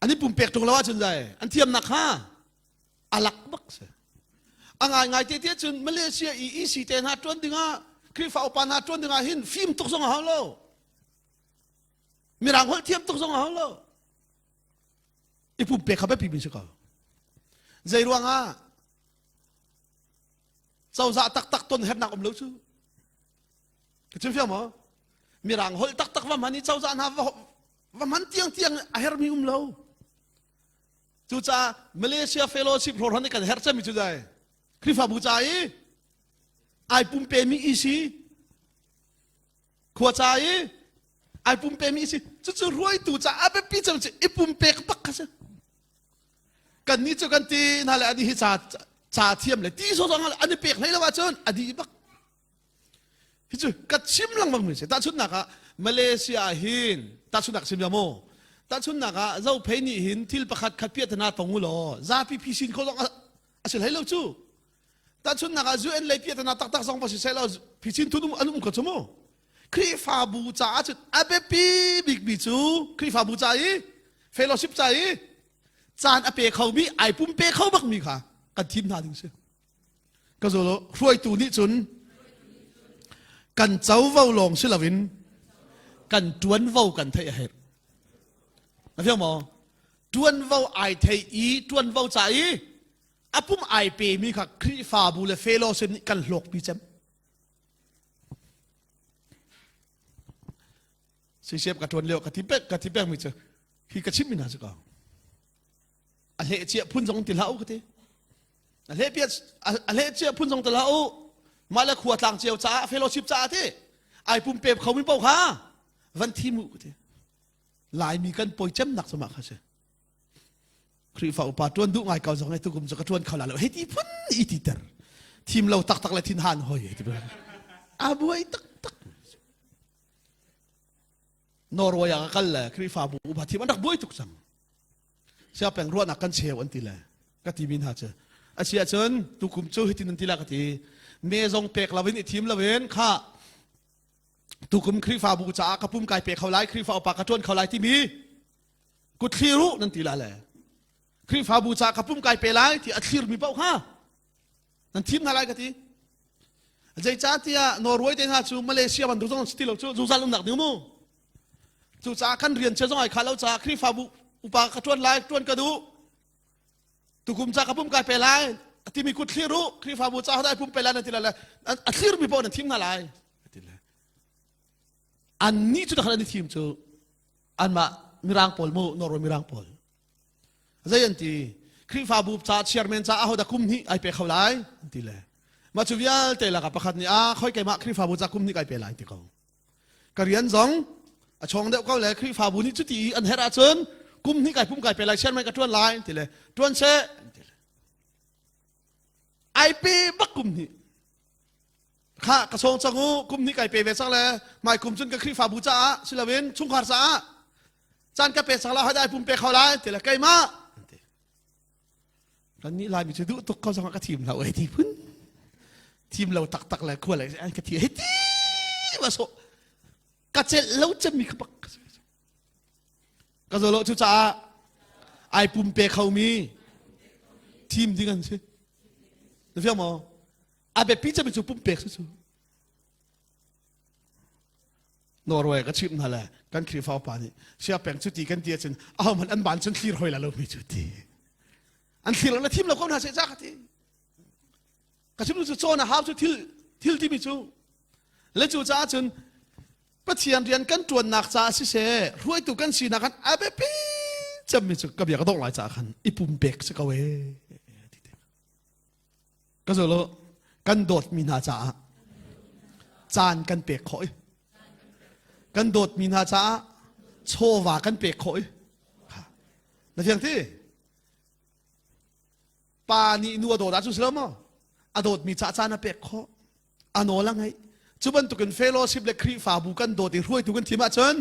อันนี้ปุ่มเป็กตรงละว่าเชิญใจอันเทียมนักฮะอาลักบักเสอังไงเตี้ยจนมาเลเซียอีสีเตนหาจวนดึงคริฟาอุปานหาจวนดึงหินฟิล์มตกสองหางโลมีรางหัวเทียมตกสองหางโลอีปุ่มเป็กเขาไปปีบินสิเขาใจรวงเจ้าจะตักต้นเห็บหนักอมเลี้ยวชื่อก็จะเฟี้ยมั้งมีรางหอยตักว่ามันนี่เจ้าจะน่าว่ามันเตียงเฮร์มีเลี้ยวจู่จ้ามาเลเซียเฟโลชิพโปรฮันนี่กันเฮร์จะมีจุดใดคริฟาบูใจไอปุ่มเปมีอีซีขวดใจไอปุ่มเปมีอีซีจู่รวยตู่จ้าอาเปปีจะไอปุ่มเปกปักกันกันนี่จู่กันตีนั่นแหละอันนี้จ่าเทียมเลยที่สุดอันนี้เปียกไหนแล้วว่าเชิญอดีตบักที่จุดกัดชิมลังบังมือเสียตาชุดนักมาเลเซียหินตาชุดนักชิมยาโมตาชุดนักเจ้าเพนี่หินที่ประคัดขัดเพียรนาตงุลอซาพิสินเขาต้องอาศัยให้เราจู่ตาชุดนักจู่เอ็นเลยเพียรนาตักสองภาษาเซลล์พิสินทุนอันนุ่มกระชโมคริฟาบูจ่าจุดอาเบปีบิกบิจูคริฟาบูจ่าเฟโลชิปจ่าจานอาเปเขามีไอปุ่มเปเขาบักมีค่ะกันทีมนาดึงเสียก็จะรู้รวยตัวนี้จนกันเจ้าว่าลงศิลวินกันจวนว่ากันไทยเหตุนะพี่หมอจวนว่าไอไทยจวนว่าใจอาปุ่มไอเปมีค่ะคริฟาบูเลเฟโลเซนกันหลอกปีเจมสิเชฟกับจวนเลี้ยวกับทิเป๊กมีเจอพี่กระชิบมีนาสักก่อนอะไรเจี๊ยพุ่นสองติลาอุกทีอะไรเจี๊ยพุ่นสองติลาอุมาแล้วขวดต่างเจียวจ้าเฟโลชิปจ้าที่ไอปุ่มเป๊บเขาไม่เป่าค่ะวันที่มุกทีหลายมีกันป่วยเจ็บหนักสมัครเขาเช่ครีฟ้าอุปาจวนดุไงเก่าสองไงตุกุมจะกระชวนเขาแล้วเฮ้ยที่พุ่นอีทีเตอร์ทีมเราตักเลยทินหันหอยที่เป็นอาบวยตักนอร์เวย์กันเลยครีฟ้าอุปาทีมันดักบวยตุกสังเชื่อเป็นรัวนักกันเชียวอันที่แหละก็ทีมินหาเจออาเชียเชิญตุกุมโจให้ที่นันที่แหละก็ทีเมซงเป็กลาวินทีมลาวินค่ะตุกุมครีฟ้าบูจ้ากระพุ่มไก่เป็กเขาไล่ครีฟ้าปากกระชวนเขาไล่ที่มีกุดคีรุนันที่แหละแหละครีฟ้าบูจากระพุ่มไก่เป็กไล่ที่อัดคีรมีเป้าค่ะนั่นทีมอะไรก็ทีใจจ้าที่นอร์เวย์เดนฮาจูมาเลเซียมันดูต้องสติลจูซาลุมหนักนิ้วมูจูจ้ากันเรียนเชื่อต้องไอ้ข้าเราจ้าครีฟ้าบูอุปากระชวนไล่ชวนกระดูตุกุมจากระพุ่มไก่เป็กไล่ ที่มีกุดคลีรุคลีฟาบูจ้าได้พุ่มไปแล้วนั่นทีละละอันคลีรุมีปอนทีมน่าไรอันนี้จุดขนาดนี้ทีมจูอันมามีรังปอลมูนอร์มีรังปอลใจยันทีคลีฟาบูจ้าเชียร์แมนจ้าเอาดักคุมนี้ไอเปเขาไล่ทีละมาจูวิอัลเตล่ากับประคัดนี้ค่อยเกี่ยมาคลีฟาบูจ้าคุมนี้ไอเปไล่ทีเขากเรียนสองชงเด็กเขาเลยคลีฟาบูนี้จุดที่อันเฮราชนคุมนี้ไอพุ่มไอเปไล่เชียร์แมนกับทวนไล่ทีละทวนเชไอเปบักกุมนี่ข้ากระทรวงจังหูกุมนี่ไก่เปเวสักเลยหมายกุมจนกับครีฟาบูจ้าศิลวินชุ่งขาดสาจานกระเปสักแล้วให้ได้ปุ่มเปเขาไล่เตละไก่มาตอนนี้ลายมีจะดูตกเข้าสังกัดทีมเราไอ้ที่พึ่งทีมเราตักเลยขั้วอะไรอันกระเทียมที่มาโซกระเจเราจะมีขบักกระโดดจุจ้าไอปุ่มเปเขามีทีมดีกันใช่นึกภาพมั้ยอาเบปีจะเป็นจุดปุ่มเปกสุดนอร์เวย์ก็ชิมนั่นแหละกันครีฟาวปานี่เชื่อแปลงจุดที่กันเดียจนเอามันอันบานจนคลีรอยละเราไม่จุดที่อันคลีรอยละทีมเราก็น่าเสียใจกันที่ก็ชิมรู้จุดโซนนะฮาวจุดที่ที่มีจุดและจุดจ้าจนปะเทียนเรียนกันจวนหนักจ้าสิเซ่รวยตุกันสีนักกันอาเบปีจะมีจุดกับอย่างก็ต้องหลายจ้ากันอีปุ่มเปกสักเวก็จะรู้กันโดดมีนาจ้าจานกันเปียกข่อยกันโดดมีนาจ้าโชว่ากันเปียกข่อยนั่นเพียงที่ปานี่นัวโดดอาจุสลามอ่ะโดดมีจ้าน่ะเปียกข่อยอ่ะโนละไงจุบันตุกันเฟโลชิปเล็กครีฟาบุกันโดดที่รวยตุกันทีมาจน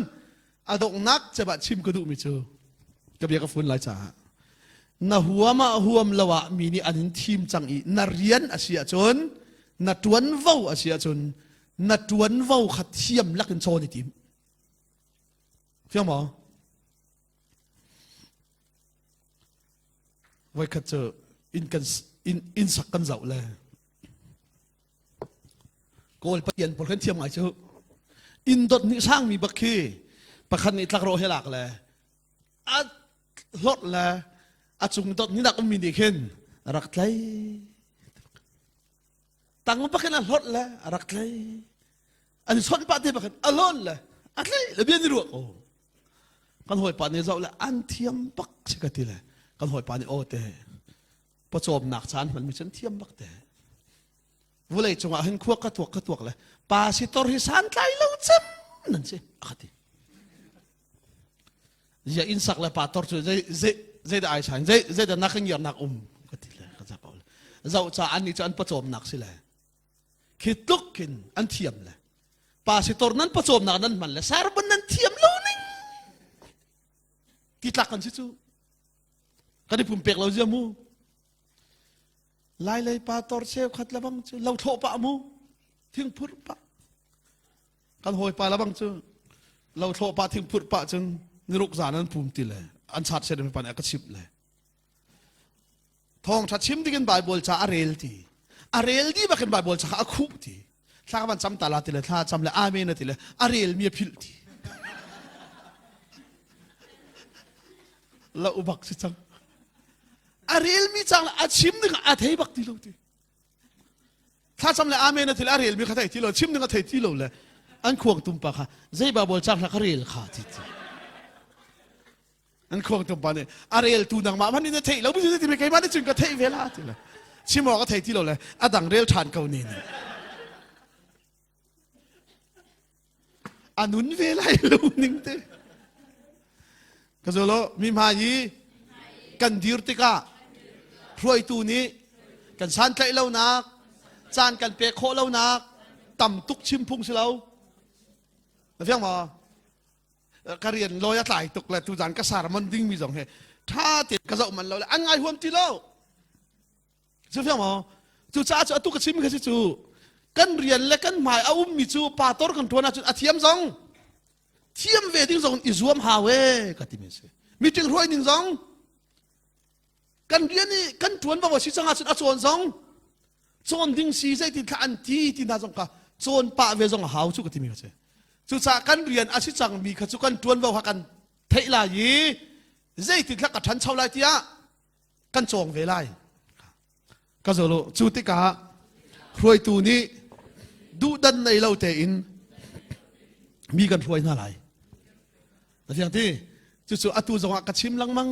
อ่ะดอกนักจะบัดชิมกระดูมิจูกับยังกับฝุ่นหลายจ้านาหัวมาหัวมละวะมีนี่อันทีมจังอีนาเรียนอาเซียจนนาตวนเว้าอาเซียจนนาตวนเว้าขัดเทียมลักกันโซนในทีมเฟี้ยงหมอไว้ขัดเจออินสักกันเจ้าเลยโกลเปลี่ยนผลกันเทียมหมายเจ้าอินดดนี่สร้างมีบักคีประคันนี่ตะโรเฮลักเลยอัดลดเลยอาจุงดดนี่นักมีดีขึ้นรักเลยตั้งมันปักกันลดเลยรักเลยอันนี้ส่วนปาเดียปักกันอลอนเลยอันนี้ระเบียนนี่รู้โอ้กันหอยปานี่เจ้าเลยอันเทียมปักสิกติเลยกันหอยปานี่โอ้เต้พอจบหนักชานมันมีฉันเทียมปักเต้วุ้ยจงอาเห็นขั้วกระตัวเลยปาสิตอริสันไล่เราจำนั่นสิอคติอย่าอินสักเลยปาตอร์จุเจได้ไอ้ฉันเจได้นักเงียบนักก็ติดเลยก็จะบอกเลยเราจะอันนี้จะอันประจมนักสิเลยคิดลุกกินอันเทียมเลยป่าสิตอร์นั้นประจมนักนั้นมันเลยสารบันนั้นเทียมโลนึงกิดหลักกันสิจูก็ได้ปุ่มเปกเราเจ้ามูไล่เลยป่าตอร์เชฟขัดละบังจูเราโทปะมูทิ้งพุทธปะกันหอยป่าละบังจูเราโทปะทิ้งพุทธปะจึงนรกสารนั้นปุ่มติเลยอันชัดเสด็จไปปานเอกชิบเลยทองชัดชิมที่กันไบเบิลจะอาเรลที่บักกันไบเบิลจะอาคุปที่ถ้ามันจำตลาดที่เลยถ้าจำเลยอาเมนที่เลยอาเรลมีพิลที่แล้วอุบักสิจังอาเรลมีจังอาชิมนึงอาเทบักที่เราที่ถ้าจำเลยอาเมนที่เลยอาเรลมีขัดที่เราชิมนึงอาเทที่เราเลยอันขวงตุ้มปะค่ะใจไบเบิลจังละอาเรลขาดที่อันคงตัวปานเนี่ยอาเรลตูนังมาพันนี่จะเทเราไม่ใช่ที่ไม่เคยมาได้จึงก็เทเวลาที่ละชิมอก็เทที่เราเลยอาดังเรลชานเกานี่อันนุนเวลาลูนึงเตก็จะรู้มีมายีกันดิร์ติกาพรวยตูนี้กันชันใจเรานักจานกันเปะโคเรานักต่ำตุกชิมพุงสิเราแล้วเพียงมาการเรียนลอยตายตกเลยทุกจานก็สารมันดิ้งมีสองเหตุถ้าติดกระเจาะมันเราเลยอันไงหัวตีเราใช่ไหมหมอจู่จ้าจะตุกชิมกันสิจู่กันเรียนและกันหมายเอามีจู่ปาตอร์กันทัวน่าจุดอาเทียมสองเทียมเวดิ้งสองอิสวมฮาเวก็ที่มีสิมีจึงรวยดิ้งสองกันเรียนนี่กันทวนบอกว่าชิจังอาจุดอาจวนสองจวนดิ้งสีใจติดขันที่ที่น่าสงกาจวนปะเวสองหาวจุก็ที่มีก็ใช่จุดสากันเรียนอาชีพจังมีขจุกันจวนว่ากันเทลายีใจติดขัดฉันชาวไลที่กันจงเวไล ก็จะรู้จุดที่กะรวยตูนี้ดูดันในเราเตอินมีกันรวยน่าไรแต่อย่างที่จู่ๆอตูจงกระชิมลังมัง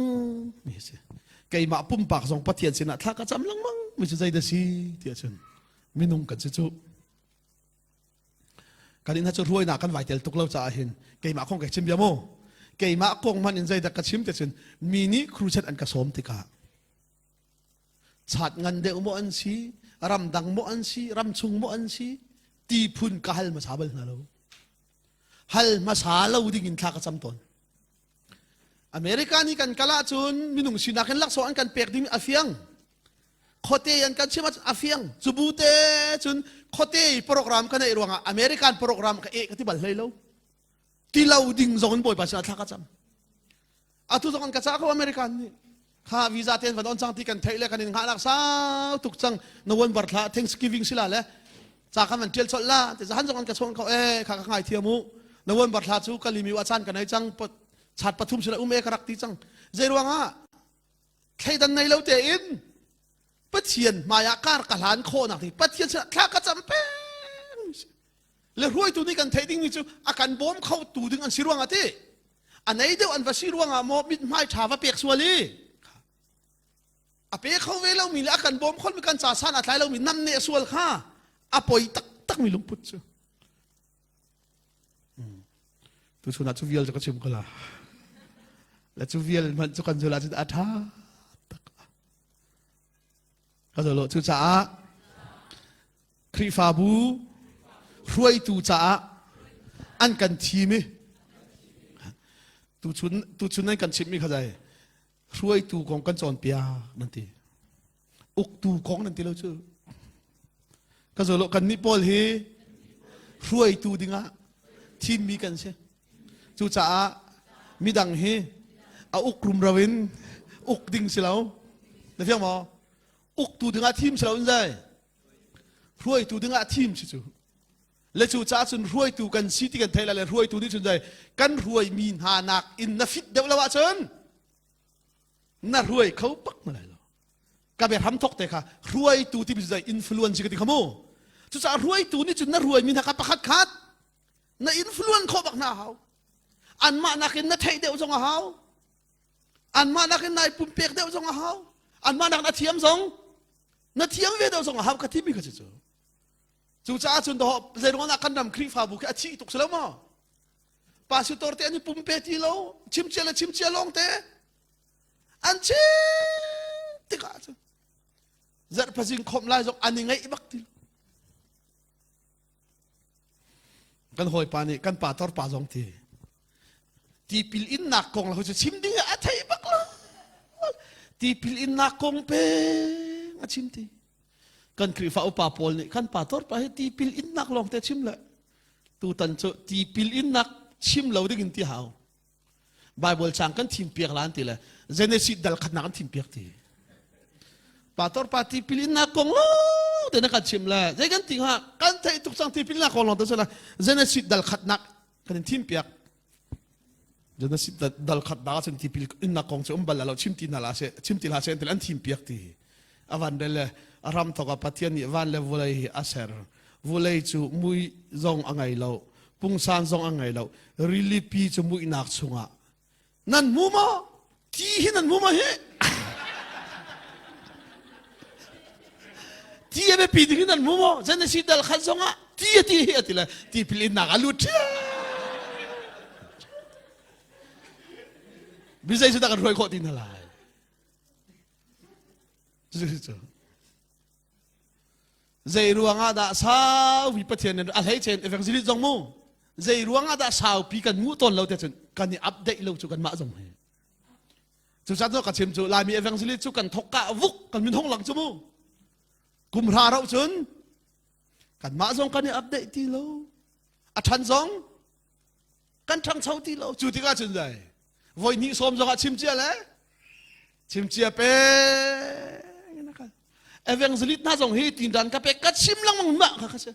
นี่สิไก่มาปุ่มปากจงปะเทียนสินะถ้ากระจำลังมังไม่ใช่ใจเดซีเทียนไม่นุ่งกันจู่ๆการนี้ถ้าจะรวยหนักกันไหวเตลตุกเราจะเห็นไก่มาคงกระชิมยาโมไก่มาคงมันอินใจแต่กระชิมเทียนมีนี้ครูเช็ดอันกระสมติกาชาติเงินเดวโมอันซีรำดังโมอันซีรำชุงโมอันซีตีพุนกฮัลมาสาบลนาเราฮัลมาสาเราดิ้งอินทากระจำตนอเมริกานี่กันกะละจุนมินุงสินักกันลักษณะกันเปียกดิมอาเฟียงโคเตยันกันเชื่อมาอาเฟียงจูบูเตจุนโคเตโปรแกรมกันในรวงอเมริกันโปรแกรมกันเอกที่บัลเลยเราที่เราดิ้งส่งกันบ่อยภาษาทากระจำอาทุส่งกันกระจาเขาอเมริกันนี่ข้าวีซ่าเต็นวันอ่อนจังที่กันไทยเลยกันนี่หาลักษาตุกจังนวันบัตรละ Thanksgiving สิละเลยจากคำมันเจลสดละแต่จะหันส่งกันกระชงเขาข้าง่ายเทียมูนวันบัตรละจูกันลิมิวอาจารย์กันในจังชาติปฐุมศิลาเอกรักตีจังเจรวงอ่ะใครดันในเราเตอินปะเทียนมายาการกะหลานโคนักที่ปะเทียนข้ากระจำเป็นแล้วรวยตัวนี้กันไทยดิ้งนี่จูอาการบ่มเข้าตูดึงอันสิรวงอ่ะที่อันไหนเดียวอันว่าสิรวงอ่ะมอมิดไม่ชาวเปียกสวลีอาเปียกเขาเวเรามีแล้วอาการบ่มคนมีการจ่าสานอะไรเรามีน้ำเนสวลข้าอาปอยตักมีลุงพุทธจูตัวชนจูเวียลจะกระชิมกันละและจูเวียลมันจะกันจุลาจุดอาธาก็จะโลจูจ้าครีฟาบูรวยตูจ้าอันกันทีมิตูชุนนั่นกันชิมมิเข้าใจรวยตูของกันจอนเปียนั่นทีอุกตูของนั่นทีเราชื่อก็จะโลกันนิปอลเฮรวยตูดิ้งะทีมมีกันใช่จูจ้ามีดังเฮเอาอุกรุมราวินอุกดิ้งสิเราได้เพียงมั้งอุกตูดึงอาทีมสิเราอินใจรวยตูดึงอาทีมสิจูและจูจ้าจุนรวยตูกันซีที่กันไทยแล้วรวยตูนี่จุนใจกันรวยมีหานักอินนัฟิดเดวละวะจนน่ารวยเขาปักมาเลยหรอกาเบทำทกแต่ค่ะรวยตูที่เป็นใจอินฟลูเอนซ์กันที่ขโมยจูจ้ารวยตูนี่จุนน่ารวยมีนักประคัดคัดน่าอินฟลูเอนซ์เขาบักหน้าเขาอันมานักอินน่าไทยเดวจงเขาอันมานักอินนายปุ่มเปียกเดวจงเขาอันมานักนาเทียมจงนาเทียมเวดเอาส่งหาวกที่มีกันจู่จู่จ้าจุนดอกเจรวันนักกันนำครีฟาบุกอาชีตุกเสลมาปาสุตอร์เตอันนี้ปุ่มเปียที่เราชิมเจลองเตอันเชติกาจูเจอพัซิงคอมไลจงอันนี้ไงอีบักติกันหอยปานี่กันป่าตอร์ป่าจงทีที่พิลอินนักกงเราจะชิมดิ้งอาไทยบักละที่พิลอินนักกงเป้อาชิมทีกันครีฟ้าอุปาปอลนี่กันป่าตอร์ป่าให้ที่พิลอินนักลองแต่ชิมละตูตันโจที่พิลอินนักชิมเราได้กินที่หาวไบเบิลช่างกันทีมเปียกล้านทีละเจเนซิดดัลขัดนักกันทีมเปียกทีป่าตอร์ป่าที่พิลอินนักกงแต่นักกันชิมละเจกันทีฮะกันไทยทุกสังที่พิลอินนักกงลองแต่สุดละเจเนซิดดัลขัดนักกันทีมเปียกเจนสิตดัลขัดดาสันที่พิลอินนักกงจะบัลเราชิมตีนาลาเซชิมตีลาเซนแต่อันทีมเปียกทีอวันเดลอารามทกับพัทยานี่วันเลวเลยอาเซอร์วเลยจูมุยจงอังไงเราปุ่งซานจงอังไงเราริลิปีจูมุยนักสุงะนั่นมูมาที่นั่นมูมาเฮที่ยังไม่ปีที่นั่นมูมาเจนสิดัลขัดจงะที่เฮติละที่พิลอินนักลุดbisa sudah kan roi kok tinalai. Zai ruang ada sau vipatian alhai chen evangelis jong mu. Zai ruang ada sau pi kan mu ton lau te chen kan ni update lau chu kan ma jong he. Chu sa no ka chem chu lai mi evangelis chu kan thok ka vuk kan min hong lang chu mu. Kum ra rau chun kan ma jong kan ni update ti lau. A than jong kan thang chau ti lau chu ti ka chun zai. Voi ni som jong a chim chia le chim chia pe evangelit na jong hi tin dan ka pe ka chim lang mang ma ka se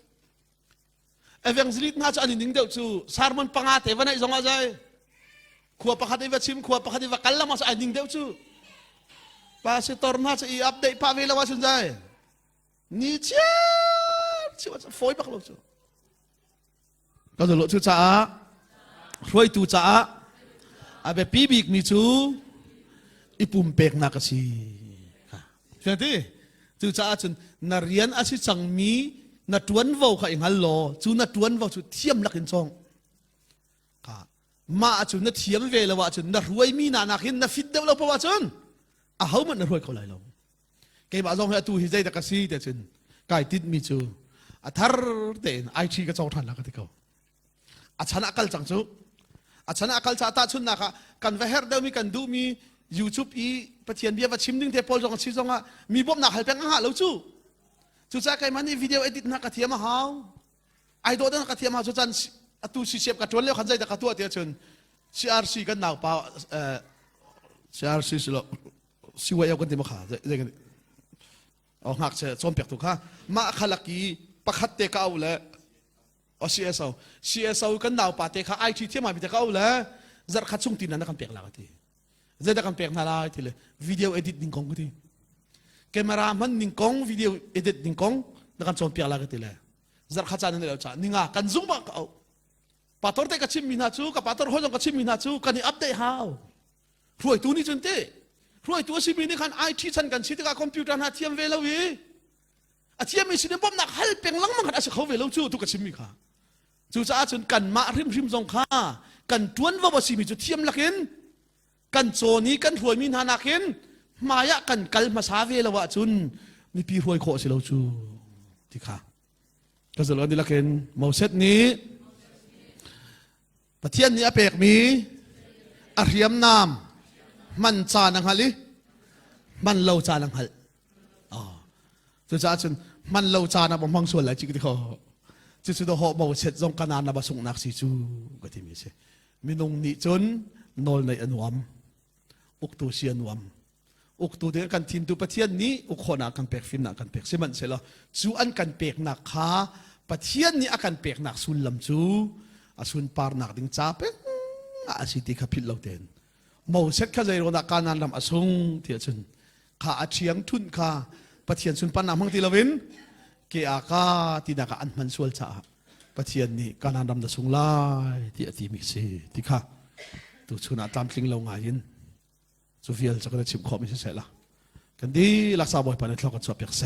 evangelit na cha ani ning deu chu sermon panga te vanai jong a jai khua pakhat iwa chim khua pakhat iwa kalla ma sa ning deu chu pastor na cha i update pa ve la wa chun jai นี่เจ้าชิวะฝอยปักโลจูก็จะโลจูจ้ารวยตูจ้าอาเบปีบิกมีจูอีปุ่มเป็กนักสิใช่ไหมจูจ้าจนนาเรียนอาศิจังมีนัดวันว่าวข้าเองฮัลโหลจูนัดวันว่าวจูเทียมลักอินซองมาจูนัดเทียมเวลว่าจูนัดรวยมีนานักหินนัดฟิดเดวเราเพราะว่าจูนเขามันนัดรวยเขาเลยเราเกี่ยบazongให้ตูฮิใจตะกสีเดชนกายติดมีจูอัธร์เดนไอชีก็จะทันละกันที่เขาอัชนะอักลจังจูอัชนะอักลจะตาชุนนะคะกันเวเฮร์เดมีกันดูมียูทูบอีปะเทียนเบียว่าชิมดึงเทปอลจงชิจงอ่ะมีบ่มหนักให้เป็นอาหารแล้วจูจูจะใครมันนี่วิดีโอเอดิตนักกระเทียมหาวไอโดนนักกระเทียมหาวจูจันตูซีเชียบกระจวนเลี้ยวขันใจตะกระตัวเดียชนCRCกันหนาวเปล่าCRCสิละสิวายเอากันเต็มขาใจกันเอาหักเสียส้มเปียกถูกค่ะมาขลักกีประคัดเตะเขาเลยเอา CSO กันหนาวป่าเตะเขาไอทีเทียมมาพิเตะเขาเลยจัดขัดสุ่งตีนั้นนักการเปียกหลักทีจะได้การเปียกนาลายทีเลยวิดีโอเอดิตดิ้งกงก็ทีแคมรามันดิ้งกงวิดีโอเอดิตดิ้งกงนักการส้มเปียกหลักทีเลยจัดขัดจานนี่เราจ้านี่งากันซุ่มบ้าเขาปัตตอร์เตะกัชิมมินาจูกับปัตตอร์ห้องกัชิมมินาจูกันนี่อัปเดตฮาวรวยตัวนี้จนเต้รวยตัวสิบินี่คันไอทีฉันกันสิที่กับคอมพิวเตอร์หาเทียมเวลาวีอาเทียมมีสิเนี่ยผมนักฮัลเป็นลังมันกันอาศัยเขาเวลาจูทุกกัชิมมิค่ะจูจะอาจจะกันมาริมทรงข้ากันทวนว่าสิมีจุดเทียมลักเห็นกันโซนี้กันรวยมีนานักเห็นมายะกันกัลมาสาเวลาว่าจุนมีปีรวยโคสิเราจูที่ค่ะก็จะรู้ดีลักเห็นมอเซตนี้ประเทศนี้อเปกมีอาเรียมนามมันจานังฮัลมันเล่าจานังฮัลอ๋อจะจ้าจนมันเล่าจานะบางส่วนอะไรจิกที่เขาจะสุดหอบมาเสร็จตรงขนาดนับส่งนักสิจูก็ที่มีเสมีนงนิจนนอลในอนวมอุกตูเชียนวมอุกตูเดียกันทีมตัวประเทศนี้อุกคนนักกันเปกฟินนักกันเปกเสมันเสร็จแล้วจูอันกันเปกนักขาประเทศนี้อากันเปกนักสุนลำจูอาสุนปาร์นักดิ้งจ้าเป็นอาสิติขพิลเราเด่นมอเสร็จข้าใจเราดักการนั้นลำอาซุงเทียชนข้าอาเชียงทุนข้าประเทศสุนปานำมังทีละวินเกี่ยกาที่นักอันมันส่วนจ้าประเทศนี้การนั้นลำดัสุงไล่ที่อธิมิเซที่ข้าตัวชุนอาตามสิงเราไงยินโซเฟียจะก็ได้ชิมขอไม่ใช่เสร็จละกันดีรักษาบ่อยปานในคลองกันสอบเปียกแส